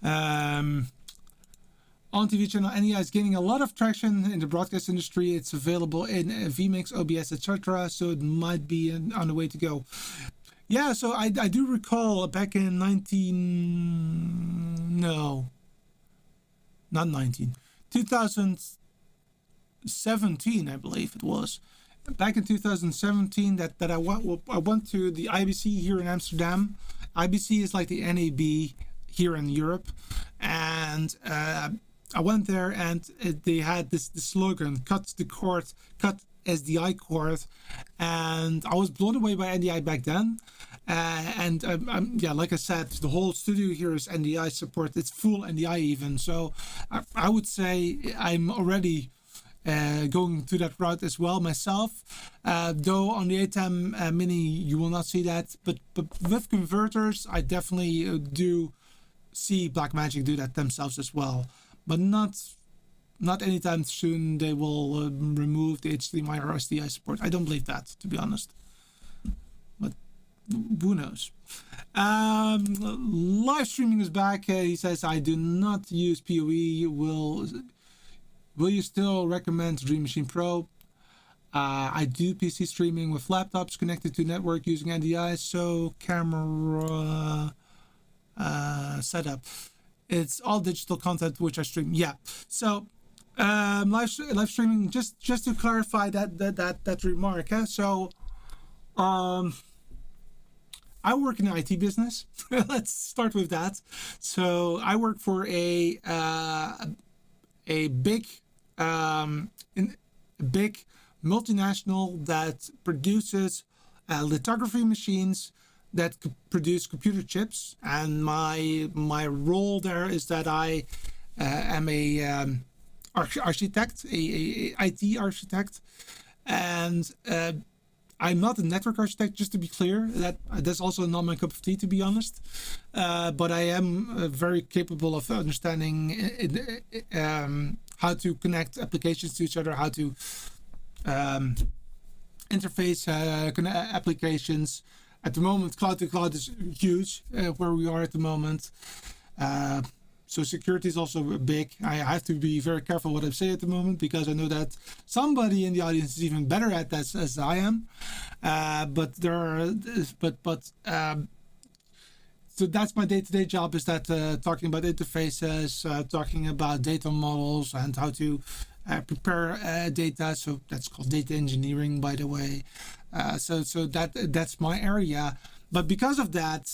[SPEAKER 1] On TV channel, NEI is gaining a lot of traction in the broadcast industry. It's available in Vmix, OBS, etc. So it might be on the way to go. Yeah, so I do recall back in 2017, I believe it was. Back in 2017 that I went to the IBC here in Amsterdam. IBC is like the NAB here in Europe, and I went there, and they had this slogan: "Cut the cord, cut SDI cord," and I was blown away by NDI back then. Yeah, like I said, the whole studio here is NDI support. It's full NDI even. So I would say I'm already going to that route as well myself. Though on the ATEM Mini you will not see that, but with converters I definitely do see Blackmagic do that themselves as well. But not anytime soon they will remove the HDMI or SDI support. I don't believe that, to be honest. But who knows? Live streaming is back. He says, I do not use PoE. Will you still recommend Dream Machine Pro? I do PC streaming with laptops connected to network using NDI, so camera setup. It's all digital content which I stream. Yeah. So live streaming, just to clarify that remark. So I work in the IT business. Let's start with that. So I work for a big multinational that produces lithography machines that produce computer chips, and my role there is that I am a architect, a IT architect, and I'm not a network architect, just to be clear. That's also not my cup of tea, to be honest. But I am very capable of understanding how to connect applications to each other, how to interface applications. At the moment, cloud to cloud is huge where we are at the moment. So security is also big. I have to be very careful what I say at the moment, because I know that somebody in the audience is even better at that as I am. So that's my day-to-day job, is that talking about interfaces, talking about data models, and how to prepare data. So that's called data engineering, by the way. So that's my area. But because of that,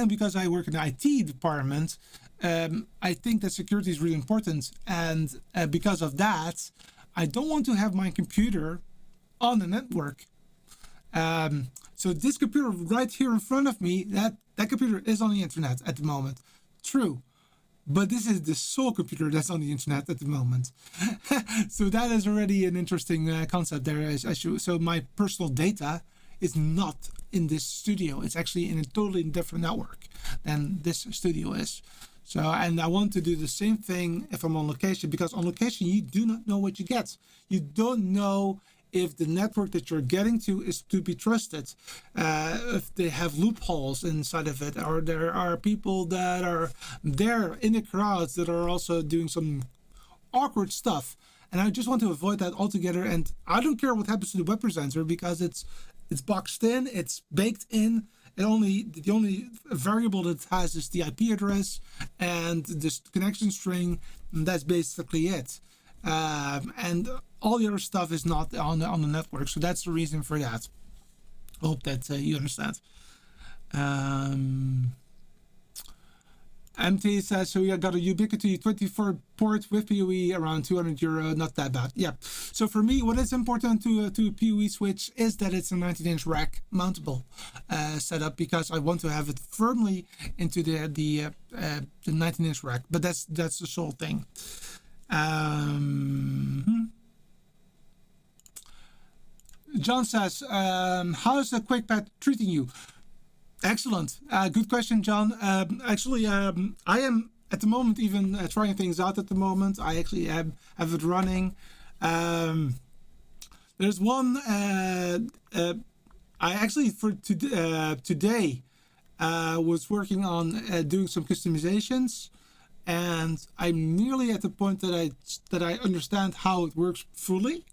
[SPEAKER 1] because I work in the IT department, I think that security is really important. And because of that, I don't want to have my computer on the network. So this computer right here in front of me, that computer is on the internet at the moment. True. But this is the sole computer that's on the internet at the moment. So that is already an interesting concept there. So my personal data is not in this studio. It's actually in a totally different network than this studio is. So, and I want to do the same thing if I'm on location, because on location, you do not know what you get. You don't know if the network that you're getting to is to be trusted, if they have loopholes inside of it, or there are people that are there in the crowds that are also doing some awkward stuff. And I just want to avoid that altogether. And I don't care what happens to the web presenter, because it's boxed in, it's baked in, the only variable that it has is the IP address and this connection string, and that's basically it. And all the other stuff is not on the network, so that's the reason for that. Hope that you understand. MT says, so you got a Ubiquiti 24 port with PoE around €200, not that bad. Yeah. So for me, what is important to a PoE switch is that it's a 19-inch rack mountable setup, because I want to have it firmly into the 19-inch rack. But that's the sole thing. John says, how's the QuakePad treating you? Excellent. Good question, John. Actually, I am at the moment even trying things out at the moment. I actually have it running. There's one, I actually for today was working on doing some customizations, and I'm nearly at the point that I understand how it works fully.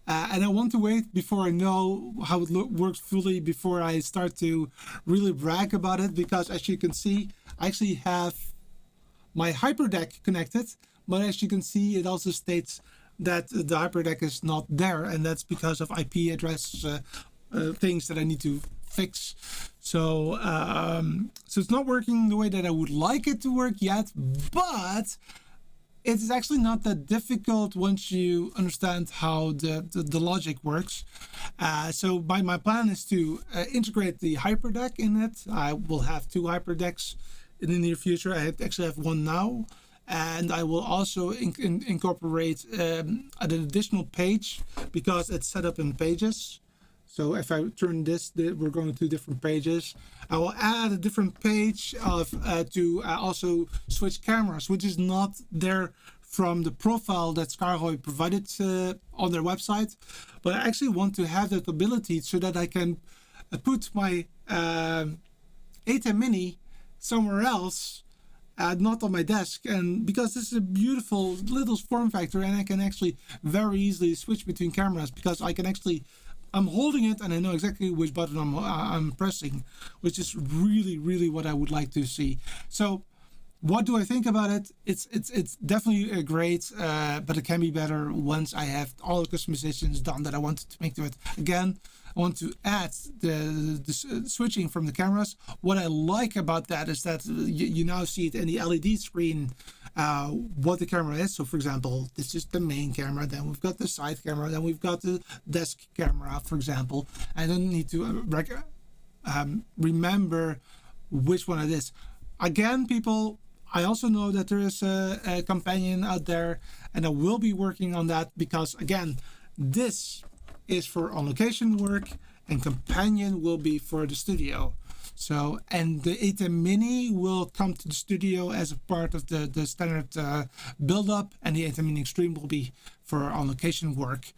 [SPEAKER 1] And I want to wait before I know how it works fully before I start to really brag about it, because as you can see, I actually have my HyperDeck connected, but as you can see, it also states that the HyperDeck is not there, and that's because of IP address things that I need to fix. So so it's not working the way that I would like it to work yet, but it is actually not that difficult once you understand how the logic works. So my plan is to integrate the HyperDeck in it. I will have 2 HyperDecks in the near future. I actually have one now. And I will also incorporate an additional page, because it's set up in pages. So if I turn this, we're going to different pages. I will add a different page of to also switch cameras, which is not there from the profile that Skaarhoj provided on their website. But I actually want to have that ability so that I can put my ATEM Mini somewhere else, not on my desk, and because this is a beautiful little form factor, and I can actually very easily switch between cameras, because I can actually, I'm holding it and I know exactly which button I'm pressing, which is really what I would like to see. So what do I think about it? It's definitely great, but it can be better once I have all the customizations done that I wanted to make to it. Again, I want to add the switching from the cameras. What I like about that is that you now see it in the LED screen, what the camera is. So for example, this is the main camera, then we've got the side camera, then we've got the desk camera, for example. I don't need to remember which one it is. Again, people, I also know that there is a companion out there, and I will be working on that, because again, this is for on location work and companion will be for the studio. So, and the ATEM Mini will come to the studio as a part of the standard build-up, and the ATEM Mini Extreme will be for on location work.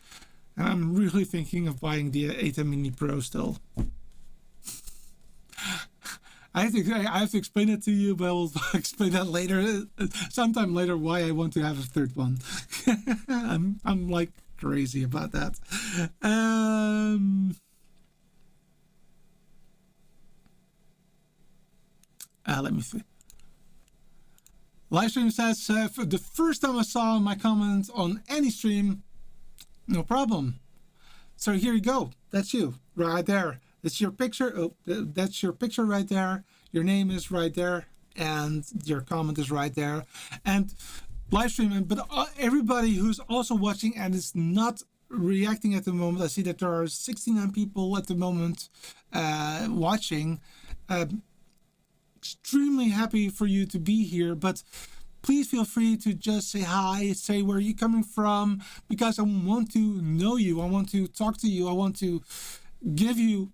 [SPEAKER 1] And I'm really thinking of buying the ATEM Mini Pro still. I have to explain it to you, but I will explain that later, sometime later, why I want to have a third one. I'm like crazy about that. Let me see. Livestream says, for the first time I saw my comment on any stream, no problem. So here you go. That's you right there. It's your picture. Oh, that's your picture right there. Your name is right there, and your comment is right there. And live streaming, but everybody who's also watching and is not reacting at the moment. I see that there are 69 people at the moment watching. Extremely happy for you to be here, but please feel free to just say hi, say where you're coming from, because I want to know you. I want to talk to you. I want to give you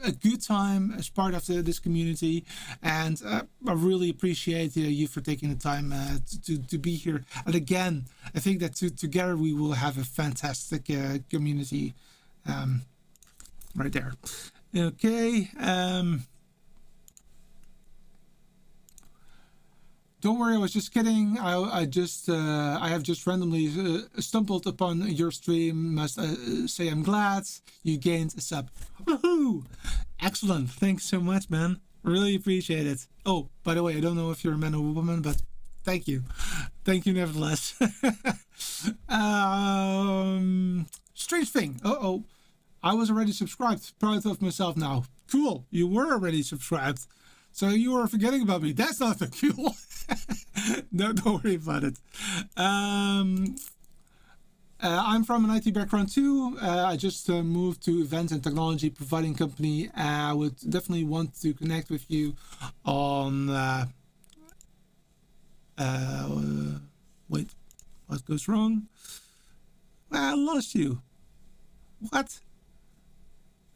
[SPEAKER 1] a good time as part of this community, and I really appreciate you for taking the time to be here. And again, I think that together we will have a fantastic community right there. Okay. Don't worry, I was just kidding. I have just randomly stumbled upon your stream. Must say I'm glad you gained a sub. Woohoo! Excellent. Thanks so much, man. Really appreciate it. Oh, by the way, I don't know if you're a man or a woman, but thank you. Thank you nevertheless. Strange thing. Uh-oh. I was already subscribed. Proud of myself now. Cool. You were already subscribed. So you were forgetting about me. That's not so cool. No, don't worry about it. I'm from an IT background too. I just moved to events and technology providing company. I would definitely want to connect with you on... wait, what goes wrong? I lost you. What?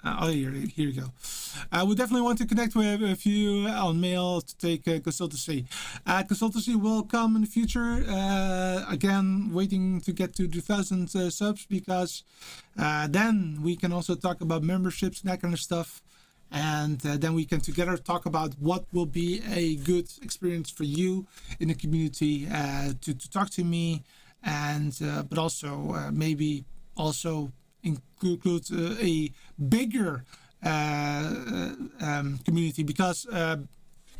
[SPEAKER 1] Oh, here you go. I would definitely want to connect with you on mail to take consultancy. Consultancy will come in the future. Again, waiting to get to 2,000 subs, because then we can also talk about memberships and that kind of stuff. And then we can together talk about what will be a good experience for you in the community to talk to me, and but also maybe also include a bigger community, because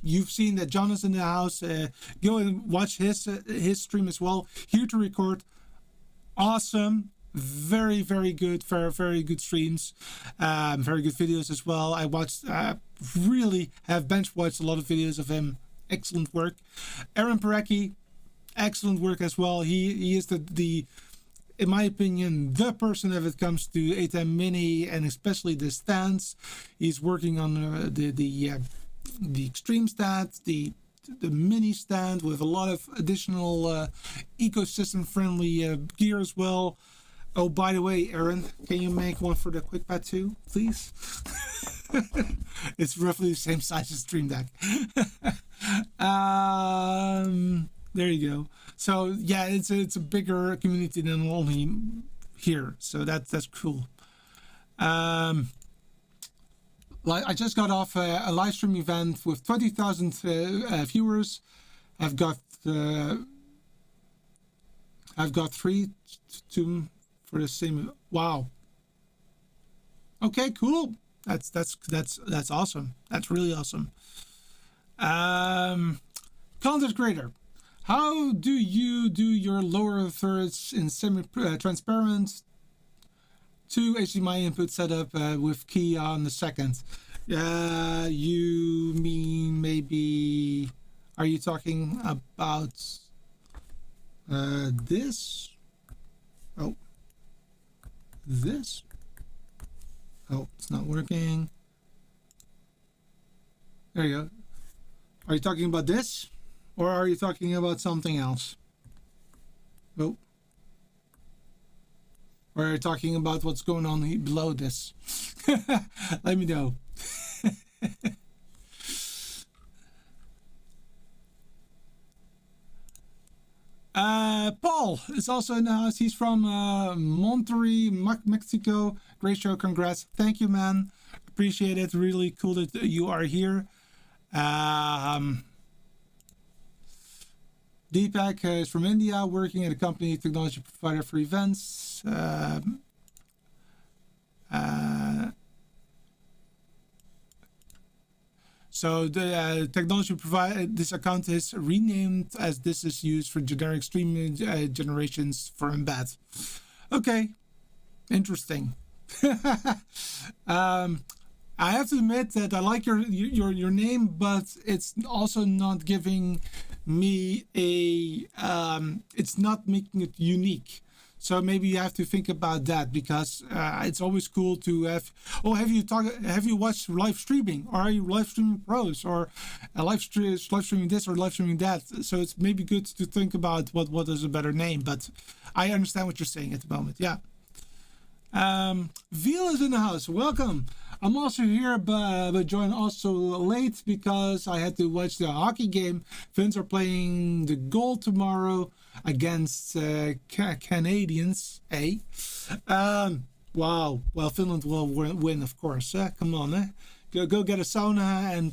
[SPEAKER 1] you've seen that John is in the house. Go and watch his stream as well. Here to record. Awesome. Very good, very good streams, very good videos as well. I watched, really have bench watched a lot of videos of him. Excellent work. Aaron Parecki, excellent work as well. He is the in my opinion, the person if it comes to ATEM Mini, and especially the stands. He's working on the extreme stand, the mini stand, with a lot of additional ecosystem friendly gear as well. Oh, by the way, Aaron, can you make one for the QuickPad 2, please? It's roughly the same size as Stream Deck. There you go. So yeah, it's a bigger community than only here. So that's cool. Like, I just got off a live stream event with 20,000 viewers. I've got 3 to for the same. Wow. Okay, cool. That's awesome. That's really awesome. Content creator. How do you do your lower thirds in semi-transparent to HDMI input setup with key on the second? You mean maybe... Are you talking about this? Oh. This? Oh, it's not working. There you go. Are you talking about this? Or are you talking about something else? Oh. Or are you talking about what's going on below this? Let me know. Paul is also in the house. He's from Monterrey, Mexico. Great show. Congrats. Thank you, man. Appreciate it. Really cool that you are here. Deepak is from India, working at a company technology provider for events. So the technology provider, this account is renamed as this is used for generic stream generations for embed. Okay, interesting. I have to admit that I like your name, but it's also not giving me a it's not making it unique. So maybe you have to think about that, because it's always cool to have. Oh, have you watched live streaming? Or are you live streaming pros, or live streaming this or live streaming that? So it's maybe good to think about what is a better name. But I understand what you're saying at the moment. Yeah. Veal is in the house. Welcome. I'm also here, but joined also late because I had to watch the hockey game. Finns are playing the goal tomorrow against Canadians. Wow. Well, Finland will win, of course. Come on, go get a sauna and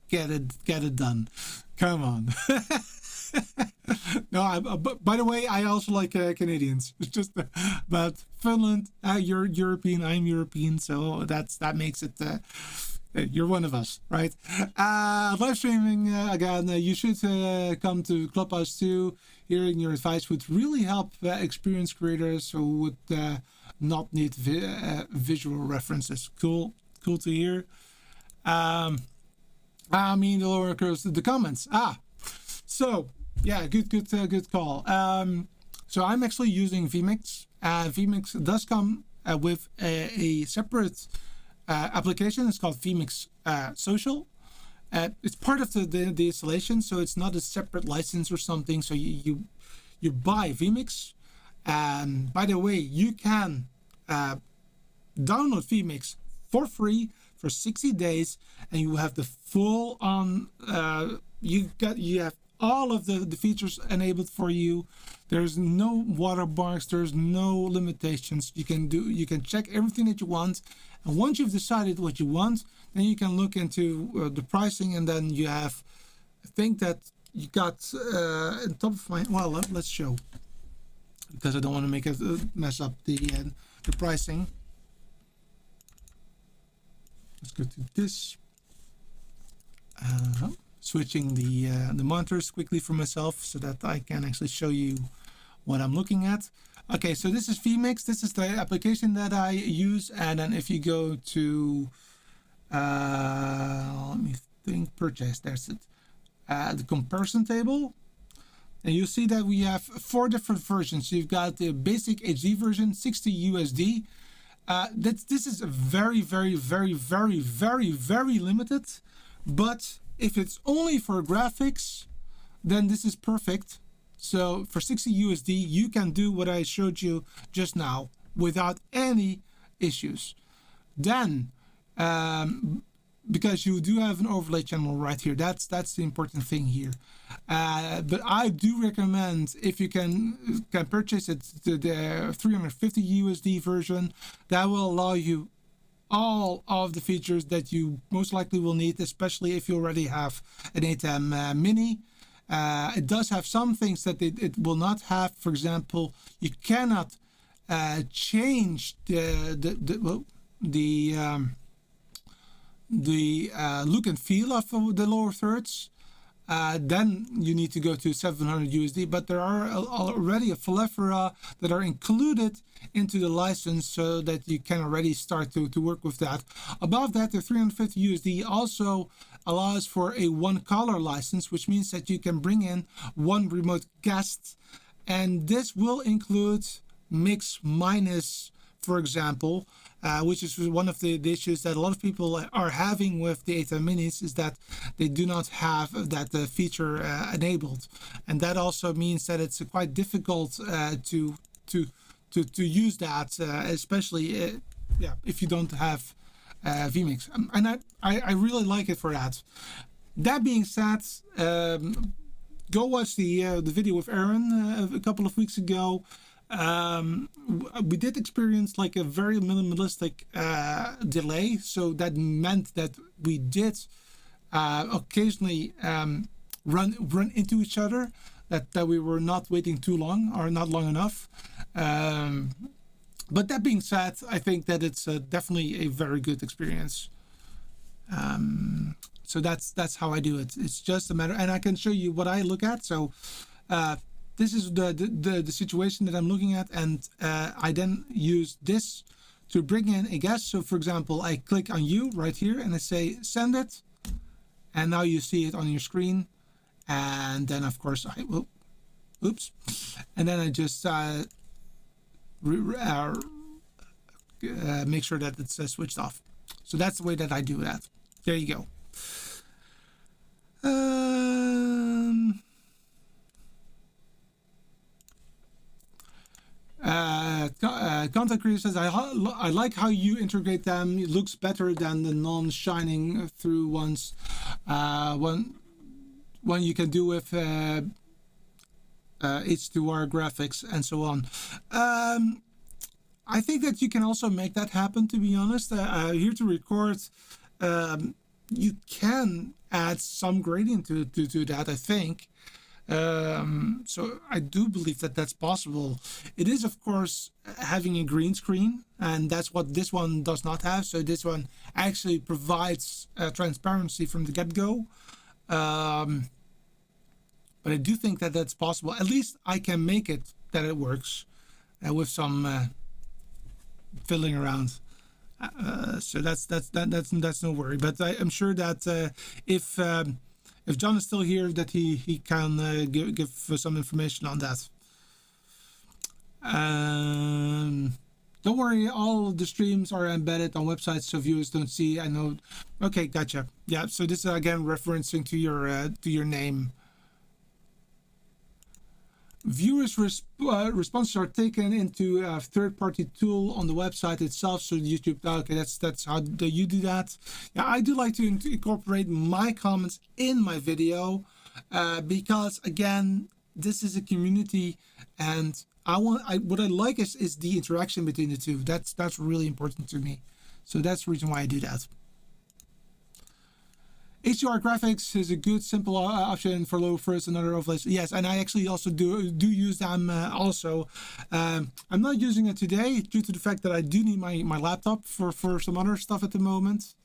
[SPEAKER 1] get it done. Come on. No, by the way, I also like Canadians. It's just but Finland, you're European, I'm European, so that makes it you're one of us, right? Live streaming again. You should come to Clubhouse too. Hearing your advice would really help experienced creators who would not need visual references. Cool to hear. I mean, the lower goes the comments. So yeah, good call. So I'm actually using Vmix. Vmix does come with a separate application. It's called Vmix Social. It's part of the installation, so it's not a separate license or something. So you buy Vmix. And by the way, you can download Vmix for free for 60 days, and you have the full on. You have all of the features enabled for you. There's no watermarks. There's no limitations. You can check everything that you want. And once you've decided what you want, then you can look into the pricing, and then you have, I think that you got on top of my, well, let's show, because I don't want to make it mess up the pricing. Let's go to this. Switching the monitors quickly for myself so that I can actually show you what I'm looking at. Okay, so this is Vmix. This is the application that I use, and then if you go to let me think, purchase, there's it, the comparison table, and you see that we have 4 different versions. You've got the basic HD version, 60 USD. This is very limited, but if it's only for graphics, then this is perfect. So for 60 USD, you can do what I showed you just now without any issues. Then, because you do have an overlay channel right here, that's the important thing here. But I do recommend, if you can purchase it, the 350 USD version. That will allow you all of the features that you most likely will need, especially if you already have an ATEM Mini. It does have some things that it will not have. For example, you cannot change the look and feel of the lower thirds. Then you need to go to 700 USD, but there are already a plethora that are included into the license, so that you can already start to work with that. Above that, the 350 USD also allows for a 1 caller license, which means that you can bring in 1 remote guest, and this will include mix minus, for example, which is one of the issues that a lot of people are having with the ATEM Minis, is that they do not have that feature enabled, and that also means that it's quite difficult to use that, especially if you don't have Vmix. And I really like it for that. That being said, go watch the video with Aaron a couple of weeks ago. We did experience like a very minimalistic delay, so that meant that we did occasionally run into each other, that we were not waiting too long or not long enough. But that being said, I think that it's definitely a very good experience. So that's how I do it. It's just a matter, and I can show you what I look at. So this is the situation that I'm looking at, and I then use this to bring in a guest. So for example, I click on you right here and I say send it, and now you see it on your screen. And then of course I will, oops, and then I just make sure that it's switched off. So that's the way that I do that. There you go. Content creator says, I like how you integrate them. It looks better than the non-shining through ones. One you can do with H2R graphics and so on. I think that you can also make that happen, to be honest. Here to record, you can add some gradient to that, I think. So I do believe that that's possible. It is, of course, having a green screen, and that's what this one does not have. So this one actually provides transparency from the get-go. But I do think that that's possible. At least I can make it that it works with some fiddling around. So that's no worry. But I'm sure that if John is still here, that he can give some information on that. Don't worry, all the streams are embedded on websites so viewers don't see. I know. Okay, gotcha. Yeah. So this is again referencing to your name. Viewers' responses are taken into a third-party tool on the website itself. So YouTube, okay, that's how you do that. Yeah, I do like to incorporate my comments in my video because again, this is a community, and what I like is the interaction between the two. That's really important to me. So that's the reason why I do that. HDR graphics is a good, simple option for low first and other overlays. Yes, and I actually also do use them also. I'm not using it today due to the fact that I do need my laptop for some other stuff at the moment.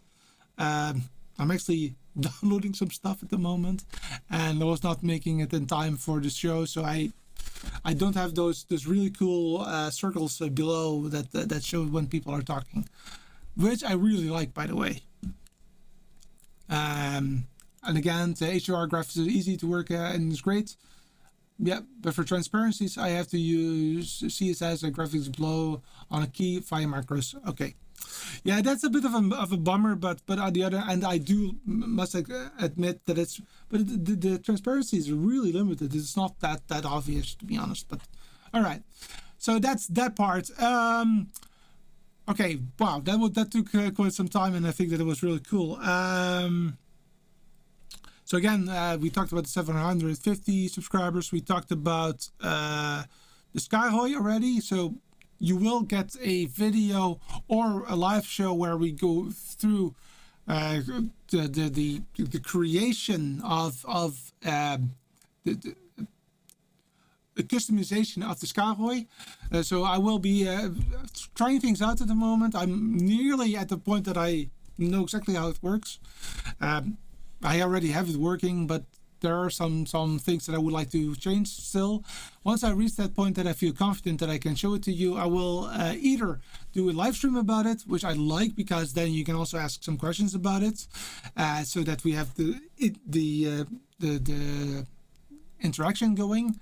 [SPEAKER 1] I'm actually downloading some stuff at the moment, and I was not making it in time for the show, so I don't have those really cool circles below that show when people are talking, which I really like, by the way. And again, the HDR graphics is easy to work and it's great. Yeah, but for transparencies, I have to use CSS and graphics below on a key via macros. Okay, yeah, that's a bit of a bummer, but on the other hand, I must admit that the transparency is really limited. It's not that obvious, to be honest. But all right, so that's that part. Okay, wow, that took quite some time, and I think that it was really cool. So again, we talked about the 750 subscribers. We talked about the Skaarhoj already. So you will get a video or a live show where we go through the creation of the customization of the Skaarhoj. So I will be trying things out at the moment. I'm nearly at the point that I know exactly how it works. I already have it working, but there are some things that I would like to change still. Once I reach that point that I feel confident that I can show it to you, I will either do a live stream about it, which I like because then you can also ask some questions about it, so that we have the interaction going.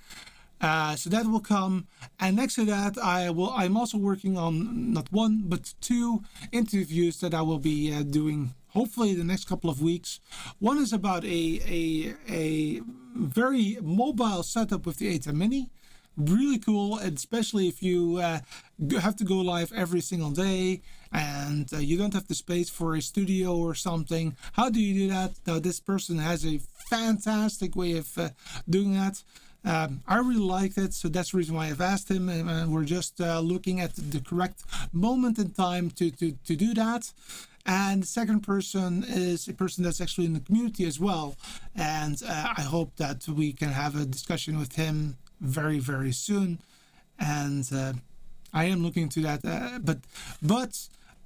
[SPEAKER 1] So that will come, and next to that, I'm also working on not one but two interviews that I will be doing hopefully the next couple of weeks. One is about a very mobile setup with the ATEM Mini. Really cool, especially if you have to go live every single day and you don't have the space for a studio or something. How do you do that? Now, this person has a fantastic way of doing that. I really liked it, so that's the reason why I've asked him, and we're just looking at the correct moment in time to do that. And the second person is a person that's actually in the community as well, and I hope that we can have a discussion with him very, very soon. And I am looking to that, but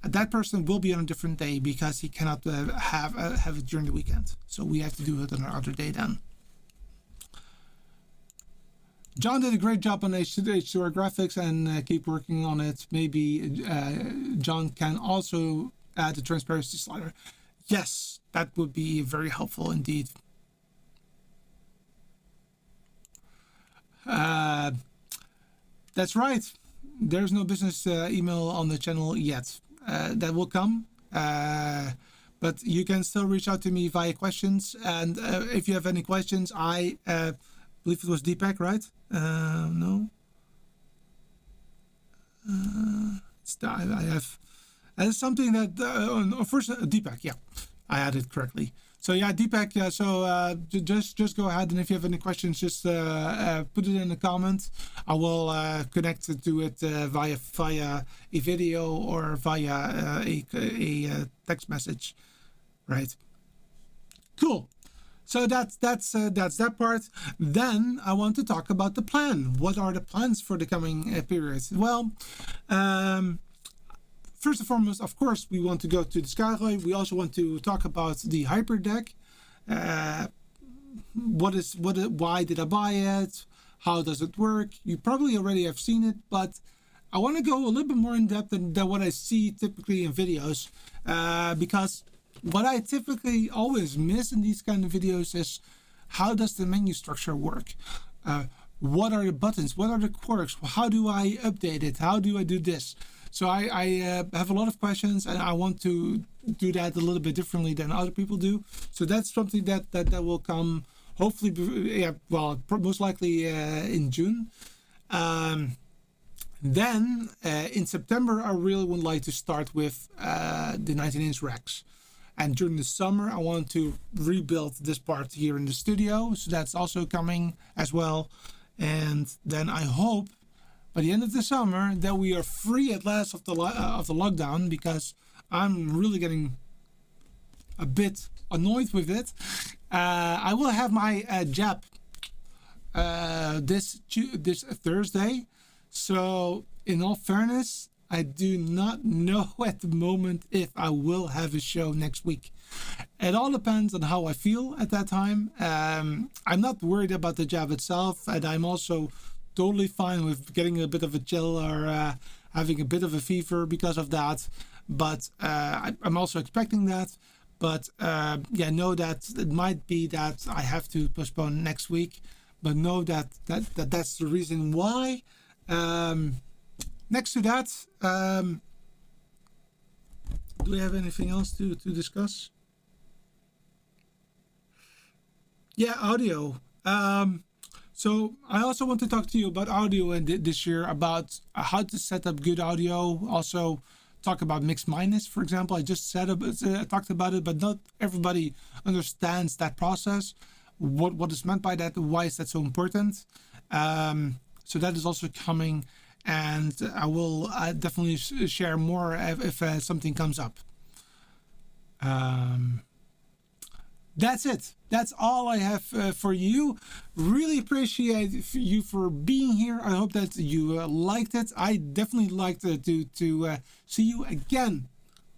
[SPEAKER 1] that person will be on a different day because he cannot have it during the weekend, so we have to do it on another day then. John did a great job on HDR graphics and keep working on it. Maybe John can also add the transparency slider. Yes, that would be very helpful indeed. That's right. There's no business email on the channel yet. That will come. But you can still reach out to me via questions. And if you have any questions, I believe it was Deepak, right? No. I have. And it's something that first Deepak, yeah, I had it correctly. So yeah, Deepak, yeah. So just go ahead, and if you have any questions, just put it in the comments. I will connect to it via a video or via a text message, right? Cool. So that's that part. Then I want to talk about the plan. What are the plans for the coming period? Well, first and foremost, of course, we want to go to the Skaarhoj. We also want to talk about the hyperdeck. Why did I buy it? How does it work? You probably already have seen it, but I want to go a little bit more in depth than what I see typically in videos, because what I typically always miss in these kind of videos is how does the menu structure work? What are the buttons? What are the quirks? How do I update it? How do I do this? So I have a lot of questions, and I want to do that a little bit differently than other people do. So that's something that will come hopefully, yeah, well, most likely in June. Then in September, I really would like to start with the 19-inch racks. And during the summer, I want to rebuild this part here in the studio. So that's also coming as well. And then I hope by the end of the summer that we are free at last of the lockdown, because I'm really getting a bit annoyed with it. I will have my jab this Thursday. So in all fairness, I do not know at the moment if I will have a show next week. It all depends on how I feel at that time. I'm not worried about the jab itself, and I'm also totally fine with getting a bit of a chill or having a bit of a fever because of that. But I'm also expecting that. But yeah, know that it might be that I have to postpone next week. But know that's the reason why. Next to that, do we have anything else to discuss? Yeah, audio. So I also want to talk to you about audio and this year, about how to set up good audio. Also talk about mix minus, for example. I just talked about it, but not everybody understands that process. What is meant by that? Why is that so important? So that is also coming. And I will definitely share more if something comes up. That's it. That's all I have for you. Really appreciate you for being here. I hope that you liked it. I definitely liked to see you again.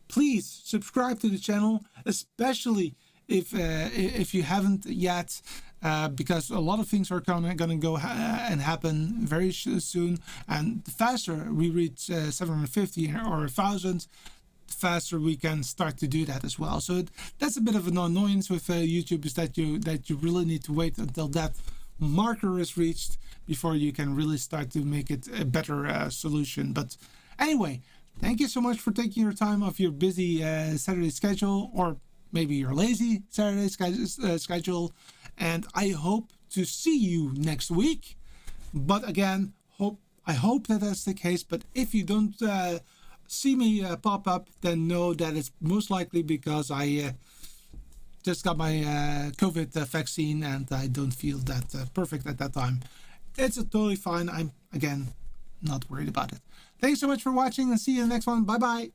[SPEAKER 1] Please subscribe to the channel, especially if you haven't yet. Because a lot of things are gonna go and happen very soon, and the faster we reach 750 or 1,000, the faster we can start to do that as well. So that's a bit of an annoyance with YouTube, is that you really need to wait until that marker is reached before you can really start to make it a better solution. But anyway, thank you so much for taking your time off your busy Saturday schedule, or maybe your lazy Saturday schedule. And I hope to see you next week. But again, I hope that that's the case. But if you don't see me pop up, then know that it's most likely because I just got my COVID vaccine, and I don't feel that perfect at that time. It's totally fine. I'm, again, not worried about it. Thanks so much for watching, and see you in the next one. Bye-bye.